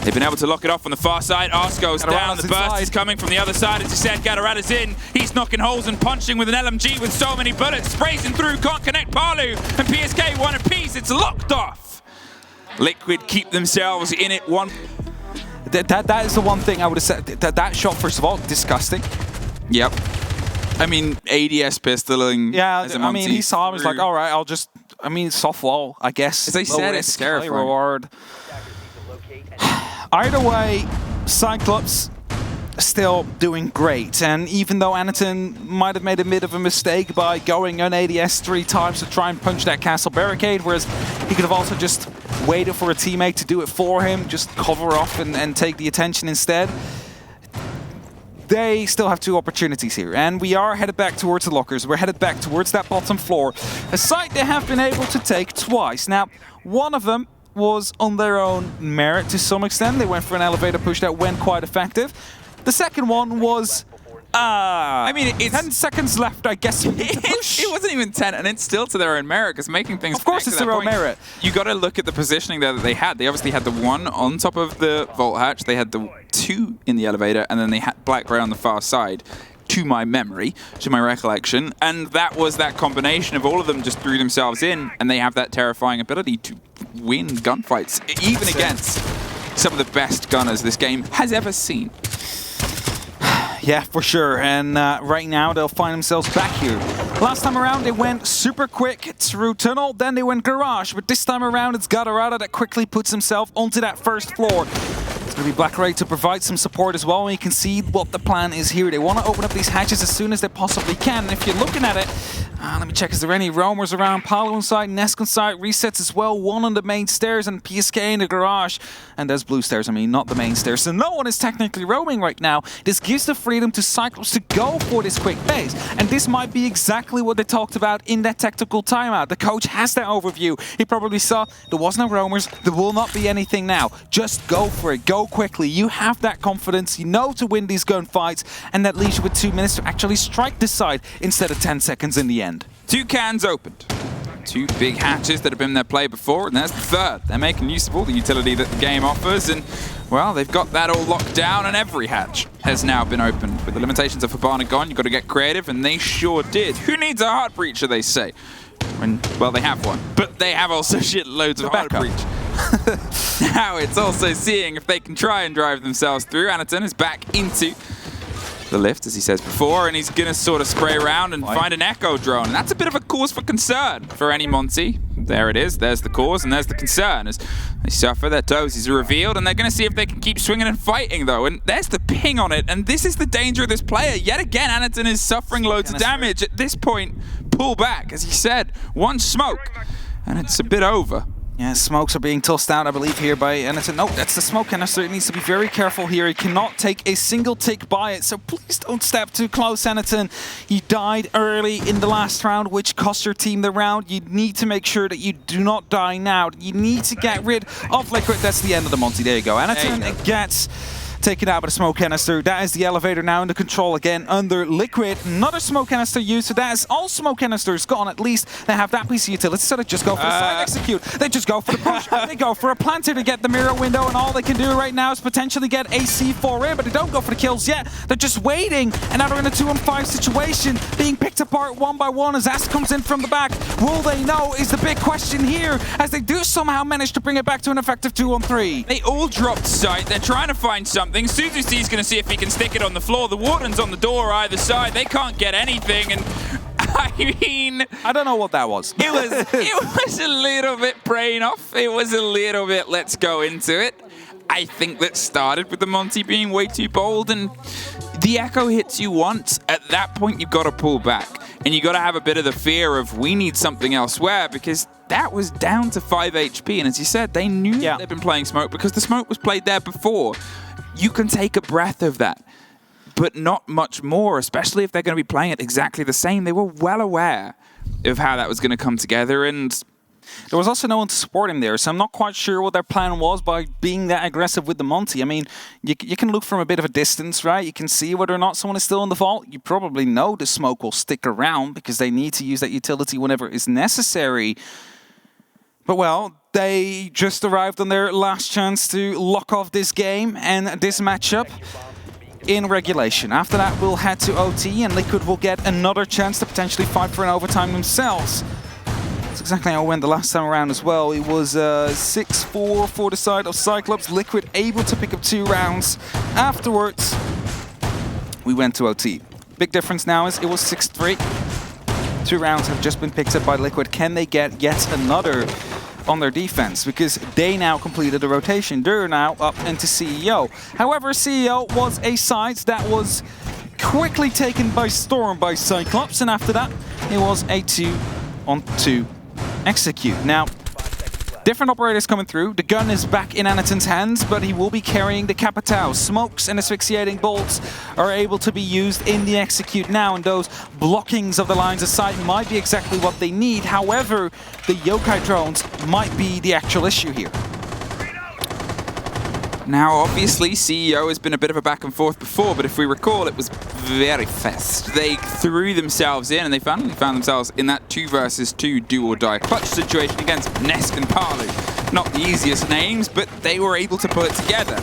They've been able to lock it off on the far side. Arsko's down. The burst is coming from the other side. As you said, Gatorada's in. He's knocking holes and punching with an LMG with so many bullets. Sprays him through. Can't connect Palu. And PSK one apiece. It's locked off. Liquid keep themselves in it. That is the one thing I would have said. That shot, first of all, disgusting. Yep. I mean, ADS pistoling. Yeah, I mean, he saw him. He's like, all right, I'll just... I mean, soft wall, I guess. As I said, it's terrifying. Reward. Either way, Cyclops still doing great. And even though Anaton might have made a bit of a mistake by going on ADS 3 times to try and punch that castle barricade, whereas he could have also just waited for a teammate to do it for him, just cover off and take the attention instead. They still have 2 opportunities here, and we are headed back towards the lockers. We're headed back towards that bottom floor, a site they have been able to take twice. Now, one of them was on their own merit to some extent. They went for an elevator push that went quite effective. The second one was... I mean, it's 10 seconds left, I guess. It wasn't even 10, and it's still to their own merit, because making things... Of course it's their own merit. You got to look at the positioning there that they had. They obviously had the 1 on top of the vault hatch. They had the 2 in the elevator, and then they had Blackray on the far side, to my memory, to my recollection. And that was that combination of all of them just threw themselves in, and they have that terrifying ability to win gunfights, even against some of the best gunners this game has ever seen. Yeah, for sure. And right now, they'll find themselves back here. Last time around, they went super quick through tunnel, then they went garage. But this time around, it's Gatorada that quickly puts himself onto that first floor. It's going to be Blackray to provide some support as well, and you can see what the plan is here. They want to open up these hatches as soon as they possibly can. And if you're looking at it, let me check, is there any roamers around? Palu inside, Nesk inside, resets as well. 1 on the main stairs and PSK in the garage. And there's blue stairs, I mean, not the main stairs. So no one is technically roaming right now. This gives the freedom to Cyclops to go for this quick base. And this might be exactly what they talked about in that tactical timeout. The coach has that overview. He probably saw there was no roamers. There will not be anything now. Just go for it. Go quickly. You have that confidence. You know to win these gunfights. And that leaves you with 2 minutes to actually strike this side instead of 10 seconds in the end. 2 cans opened. 2 big hatches that have been in their play before, and there's the 3rd. They're making use of all the utility that the game offers, and, well, they've got that all locked down, and every hatch has now been opened. With the limitations of Habana gone, you've got to get creative, and they sure did. Who needs a heart breacher, they say? When, well, they have one, but they have also shitloads of heart breach. Now it's also seeing if they can try and drive themselves through. Anaton is back into the lift, as he says before, and he's going to sort of spray around and find an echo drone. And that's a bit of a cause for concern for any Monty. There it is. There's the cause, and there's the concern. As they suffer, their toes are revealed, and they're going to see if they can keep swinging and fighting, though. And there's the ping on it, and this is the danger of this player. Yet again, Anaton is suffering loads of damage. At this point, pull back, as he said. 1 smoke, and it's a bit over. Yeah, smokes are being tossed out, I believe, here by Anaton. No, that's the smoke canister. It needs to be very careful here. He cannot take a single tick by it, so please don't step too close, Anaton. You died early in the last round, which cost your team the round. You need to make sure that you do not die now. You need to get rid of Liquid. That's the end of the Monty. There you go. Anaton gets taken out by the smoke canister. That is the elevator now under control again under Liquid. Another smoke canister used, so that is all smoke canisters gone. At least they have that piece of utility, so they just go for the side execute. They just go for the push. They go for a planter to get the mirror window, and all they can do right now is potentially get a C4 in, but they don't go for the kills yet. They're just waiting, and now they're in a 2-on-5 situation, being picked apart one by one as Ass comes in from the back. Will they know is the big question here, as they do somehow manage to bring it back to an effective 2-on-3. They all dropped sight. They're trying to find something. SuzuC's going to see if he can stick it on the floor. The Warden's on the door either side. They can't get anything, and I mean, I don't know what that was. It was a little bit praying off. It was a little bit let's go into it. I think that started with the Monty being way too bold, and the echo hits you once. At that point, you've got to pull back, and you got to have a bit of the fear of we need something elsewhere, because that was down to 5 HP, and as you said, they knew they'd been playing smoke because the smoke was played there before. You can take a breath of that, but not much more, especially if they're going to be playing it exactly the same. They were well aware of how that was going to come together, and there was also no one to support him there, so I'm not quite sure what their plan was by being that aggressive with the Monty. I mean, you can look from a bit of a distance, right? You can see whether or not someone is still in the vault. You probably know the smoke will stick around because they need to use that utility whenever is necessary. But, well, they just arrived on their last chance to lock off this game and this matchup in regulation. After that, we'll head to OT, and Liquid will get another chance to potentially fight for an overtime themselves. That's exactly how it went the last time around as well. It was 6-4 for the side of Cyclops. Liquid able to pick up 2 rounds. Afterwards, we went to OT. Big difference now is it was 6-3. 2 rounds have just been picked up by Liquid. Can they get yet another on their defense? Because they now completed the rotation. They're now up into CEO. However, CEO was a side that was quickly taken by storm by Cyclops, and after that, it was a 2-on-2 execute. Now, different operators coming through. The gun is back in Anaton's hands, but he will be carrying the Capitao. Smokes and asphyxiating bolts are able to be used in the execute now, and those blockings of the lines of sight might be exactly what they need. However, the yokai drones might be the actual issue here. Now, obviously, CEO has been a bit of a back and forth before, but if we recall, it was very fast. They threw themselves in, and they finally found themselves in that 2 versus 2 do-or-die clutch situation against Nesk and Palu. Not the easiest names, but they were able to pull it together.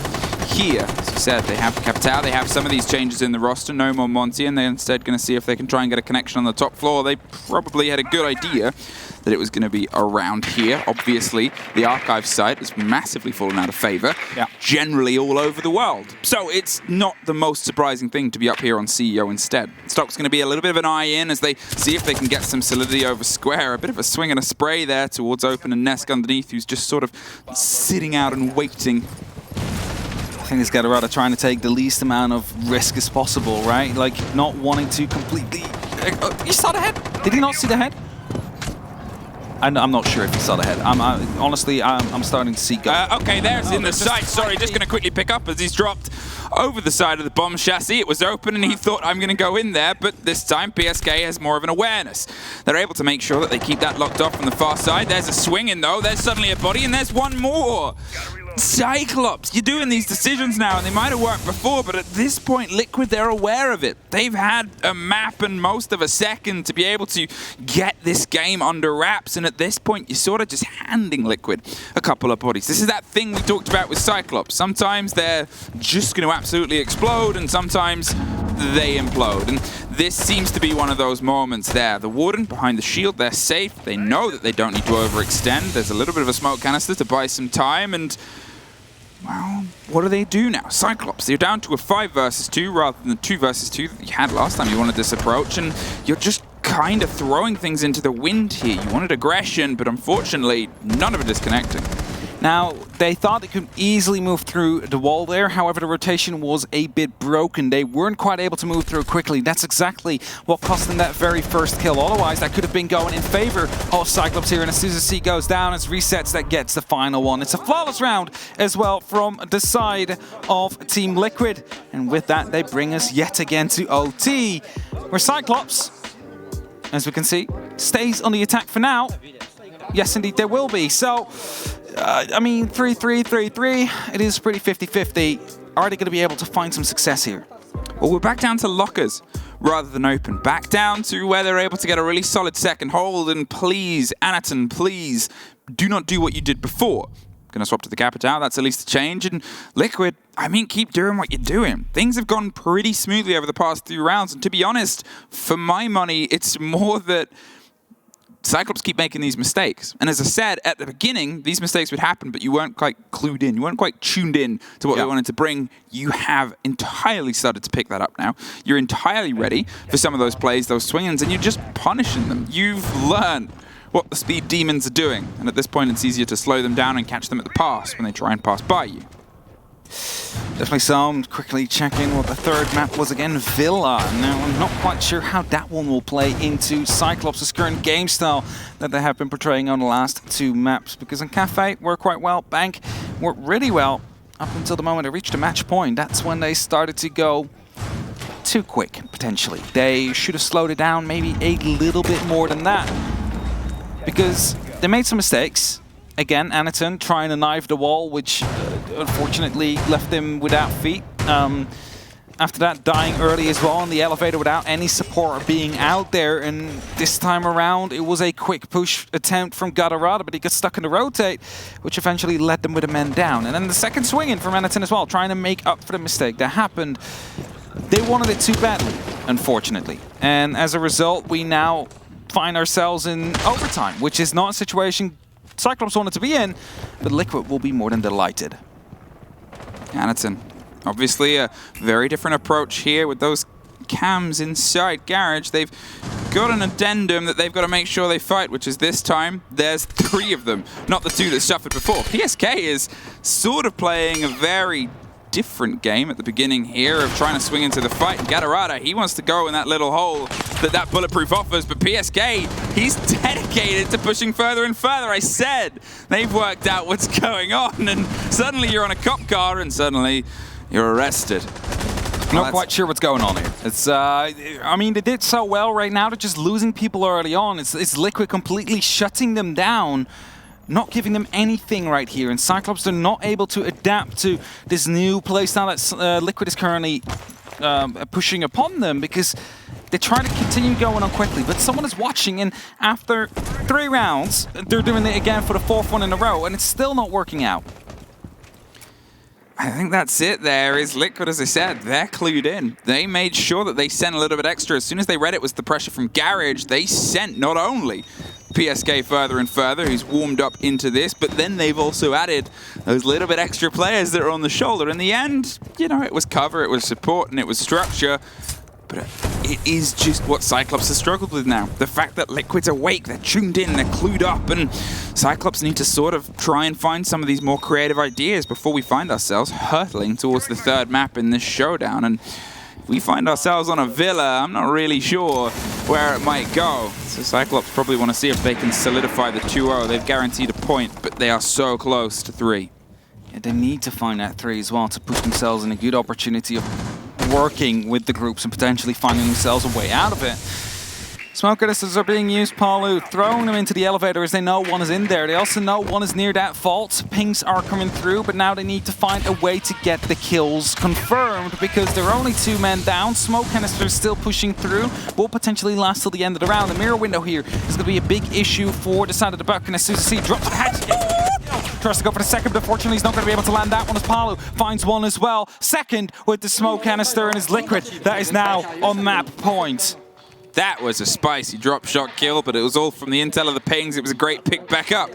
Here, as you said, they have the Capitao, they have some of these changes in the roster, no more Monty, and they're instead going to see if they can try and get a connection on the top floor. They probably had a good idea that it was going to be around here. Obviously, the archive site has massively fallen out of favor, generally all over the world. So it's not the most surprising thing to be up here on CEO instead. Stock's going to be a little bit of an eye in as they see if they can get some solidity over square. A bit of a swing and a spray there towards Open and Nesk underneath, who's just sort of sitting out and waiting. I think this guy rather trying to take the least amount of risk as possible, right? Like, not wanting to completely... He saw the head! Did he not see the head? I'm not sure if he saw the head. Honestly, I'm starting to see go. Okay, there's in the sight. Sorry, just going to quickly pick up as he's dropped over the side of the bomb chassis. It was open and he thought, I'm going to go in there, but this time PSK has more of an awareness. They're able to make sure that they keep that locked off from the far side. There's a swing in though. There's suddenly a body and there's one more. Cyclops, you're doing these decisions now, and they might have worked before, but at this point, Liquid, they're aware of it. They've had a map and most of a second to be able to get this game under wraps, and at this point, you're sort of just handing Liquid a couple of bodies. This is that thing we talked about with Cyclops. Sometimes they're just going to absolutely explode, and sometimes they implode. And this seems to be one of those moments there. The Warden behind the shield, they're safe. They know that they don't need to overextend. There's a little bit of a smoke canister to buy some time, and well, what do they do now? Cyclops, they're down to a 5 versus 2 rather than the 2 versus 2 that you had last time you wanted this approach, and you're just kind of throwing things into the wind here. You wanted aggression, but unfortunately, none of it is connecting. Now, they thought they could easily move through the wall there. However, the rotation was a bit broken. They weren't quite able to move through quickly. That's exactly what cost them that very first kill. Otherwise, that could have been going in favor of Cyclops here. And as soon as C goes down, it's Resets that gets the final one. It's a flawless round as well from the side of Team Liquid. And with that, they bring us yet again to OT, where Cyclops, as we can see, stays on the attack for now. Yes, indeed, there will be. So, I mean, 3-3, 3-3. It is pretty 50-50. Are they going to be able to find some success here? Well, we're back down to lockers rather than open. Back down to where they're able to get a really solid second hold. And please, Anaton, please do not do what you did before. Going to swap to the Capitao. That's at least a change. And Liquid, I mean, keep doing what you're doing. Things have gone pretty smoothly over the past 3 rounds. And to be honest, for my money, it's more that Cyclops keep making these mistakes. And as I said, at the beginning, these mistakes would happen, but you weren't quite clued in. You weren't quite tuned in to what they wanted to bring. You have entirely started to pick that up now. You're entirely ready for some of those plays, those swing-ins, and you're just punishing them. You've learned what the speed demons are doing. And at this point, it's easier to slow them down and catch them at the pass when they try and pass by you. Definitely so. I'm quickly checking what the third map was again. Villa. Now, I'm not quite sure how that one will play into Cyclops' current game style that they have been portraying on the last 2 maps. Because in Cafe, worked quite well. Bank worked really well up until the moment they reached a match point. That's when they started to go too quick, potentially. They should have slowed it down maybe a little bit more than that. Because they made some mistakes. Again, Anaton trying to knife the wall, which unfortunately left him without feet. After that, dying early as well in the elevator without any support being out there. And this time around, it was a quick push attempt from Gadarada, but he got stuck in the rotate, which eventually led them with a man down. And then the second swing in from Anaton as well, trying to make up for the mistake that happened. They wanted it too badly, unfortunately. And as a result, we now find ourselves in overtime, which is not a situation Cyclops wanted to be in, but Liquid will be more than delighted. Anaton, obviously a very different approach here with those cams inside Garage. They've got an addendum that they've got to make sure they fight, which is this time there's 3 of them, not the 2 that suffered before. PSK is sort of playing a very different game at the beginning here of trying to swing into the fight. Gadarada, he wants to go in that little hole that bulletproof offers, but PSK, he's dedicated to pushing further and further. I said they've worked out what's going on, and suddenly you're on a cop car and suddenly you're arrested. Not quite sure what's going on here. It's, I mean, they did so well right now. They're just losing people early on. It's Liquid completely shutting them down, not giving them anything right here. And Cyclops are not able to adapt to this new playstyle that Liquid is currently pushing upon them, because they try to continue going on quickly, but someone is watching, and after 3 rounds, they're doing it again for the 4th one in a row, and it's still not working out. I think that's it there, is Liquid, as I said, they're clued in. They made sure that they sent a little bit extra. As soon as they read it was the pressure from Garage, they sent not only PSK further and further, who's warmed up into this, but then they've also added those little bit extra players that are on the shoulder. In the end, you know, it was cover, it was support, and it was structure. But it is just what Cyclops has struggled with now. The fact that Liquid's awake, they're tuned in, they're clued up, and Cyclops need to sort of try and find some of these more creative ideas before we find ourselves hurtling towards the 3rd map in this showdown. And if we find ourselves on a Villa, I'm not really sure where it might go. So Cyclops probably want to see if they can solidify the 2-0. They've guaranteed a point, but they are so close to 3. Yeah, they need to find that 3 as well to put themselves in a good opportunity of working with the groups and potentially finding themselves a way out of it. Smoke canisters are being used, Palu, throwing them into the elevator as they know one is in there. They also know one is near that vault. Pings are coming through, but now they need to find a way to get the kills confirmed, because they're only 2 men down. Smoke canisters still pushing through, will potentially last till the end of the round. The mirror window here is going to be a big issue for the side of the buck, and as soon as he drops the head, tries to go for the second, but unfortunately he's not going to be able to land that one as Palu finds one as well. Second with the smoke canister and his Liquid that is now on map point. That was a spicy drop shot kill, but it was all from the intel of the pings. It was a great pick back up.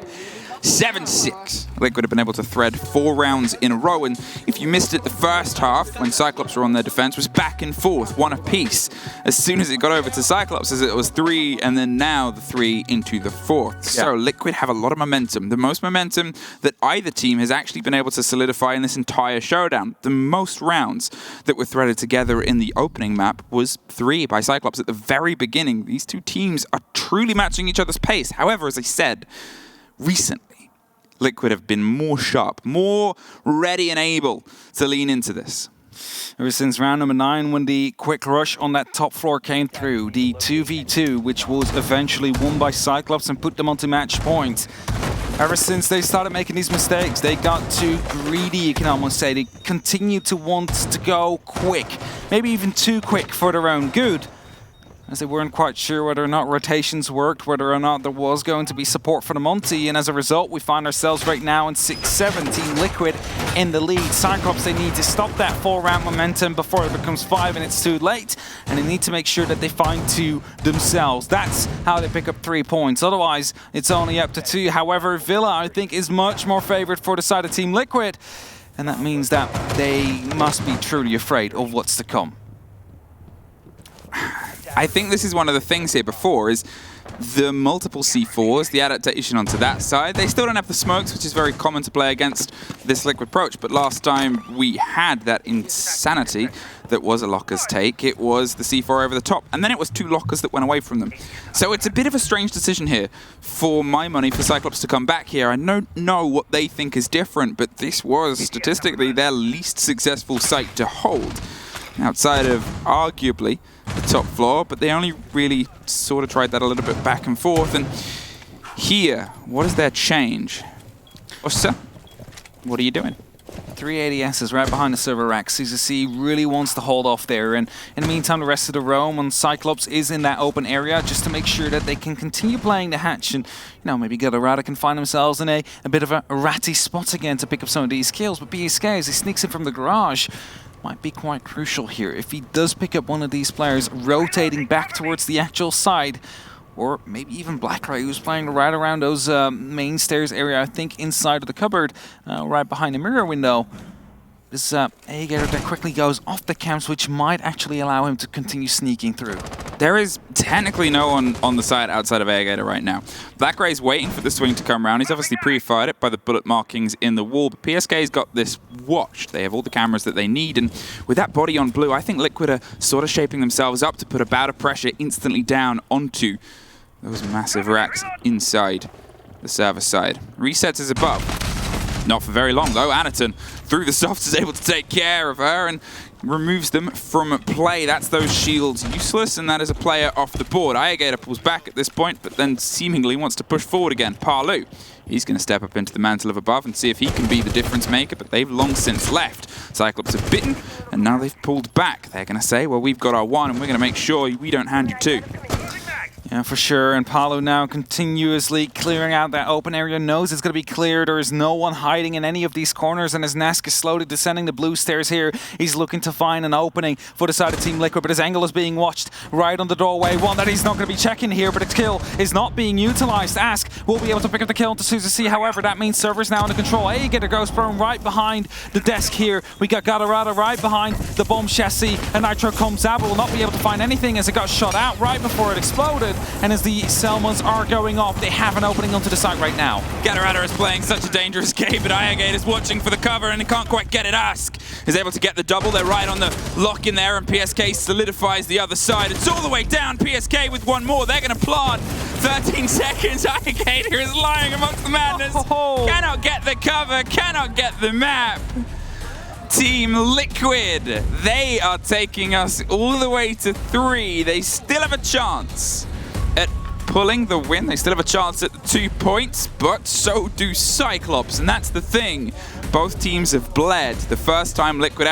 7-6. Liquid have been able to thread 4 rounds in a row, and if you missed it, the first half, when Cyclops were on their defense, was back and forth, 1 apiece. As soon as it got over to Cyclops, as it was 3, and then now the 3 into the 4th. Yeah. So Liquid have a lot of momentum. The most momentum that either team has actually been able to solidify in this entire showdown. The most rounds that were threaded together in the opening map was 3 by Cyclops at the very beginning. These 2 teams are truly matching each other's pace. However, as I said, recently, Liquid have been more sharp, more ready and able to lean into this. Ever since round number 9, when the quick rush on that top floor came through, the 2v2, which was eventually won by Cyclops and put them onto match point, Ever since they started making these mistakes, they got too greedy, you can almost say. They continue to want to go quick, maybe even too quick for their own good, as they weren't quite sure whether or not rotations worked, whether or not there was going to be support for the Monty, and as a result, we find ourselves right now in 6-7, Team Liquid in the lead. Cyclops, they need to stop that 4-round momentum before it becomes 5 and it's too late, and they need to make sure that they find 2 themselves. That's how they pick up 3 points. Otherwise, it's only up to 2. However, Villa, I think, is much more favored for the side of Team Liquid, and that means that they must be truly afraid of what's to come. I think this is one of the things here before is the multiple C4s, the adaptation onto that side. They still don't have the smokes, which is very common to play against this Liquid approach. But last time we had that insanity that was a Locker's take, it was the C4 over the top. And then it was 2 Lockers that went away from them. So it's a bit of a strange decision here for my money for Cyclops to come back here. I don't know what they think is different, but this was statistically their least successful site to hold, outside of arguably the top floor, but they only really sort of tried that a little bit back and forth. And here, what is their change? Ossa, what are you doing? 3 ADSs right behind the server rack. CZC really wants to hold off there, and in the meantime, the rest of the roam on Cyclops is in that open area just to make sure that they can continue playing the hatch, and maybe Galarada can find themselves in a bit of a ratty spot again to pick up some of these kills. But BSK, as he sneaks in from the garage, might be quite crucial here. If he does pick up one of these players rotating back towards the actual side, or maybe even Blackray, who's playing right around those main stairs area, I think inside of the cupboard, right behind the mirror window. This Aegator that quickly goes off the camps, which might actually allow him to continue sneaking through. There is technically no one on the side outside of Aegator right now. Blackray's waiting for the swing to come around. He's obviously pre-fired it by the bullet markings in the wall, but PSK's got this watched. They have all the cameras that they need, and with that body on blue, I think Liquid are sort of shaping themselves up to put a bout of pressure instantly down onto those massive racks inside the server side. Resets is above. Not for very long, though. Anaton, through the softs, is able to take care of her and removes them from play. That's those shields useless, and that is a player off the board. Aegator pulls back at this point, but then seemingly wants to push forward again. Palu, he's going to step up into the mantle of above and see if he can be the difference maker, but they've long since left. Cyclops have bitten, and now they've pulled back. They're going to say, well, we've got our 1, and we're going to make sure we don't hand you 2. Yeah, for sure, and Palu now continuously clearing out that open area, knows it's going to be clear. There is no one hiding in any of these corners, and as Nask is slowly descending the blue stairs here, he's looking to find an opening for the side of Team Liquid, but his angle is being watched right on the doorway. One that he's not going to be checking here, but its kill is not being utilized. Ask will be able to pick up the kill into CZC, however, that means server's now under control. Aegator goes prone right behind the desk here. We got Galarada right behind the bomb chassis, and Nitro comes out, but will not be able to find anything as it got shot out right before it exploded. And as the Selmans are going off, they have an opening onto the site right now. Galarada is playing such a dangerous game, but Aegator is watching for the cover and he can't quite get it. Ask is able to get the double. They're right on the lock in there, and PSK solidifies the other side. It's all the way down. PSK with 1 more. They're going to plant. 13 seconds. Aegator is lying amongst the madness. Cannot get the cover. Cannot get the map. Team Liquid, they are taking us all the way to 3. They still have a chance at pulling the win. They still have a chance at the 2 points, but so do Cyclops, and that's the thing. Both teams have bled the first time Liquid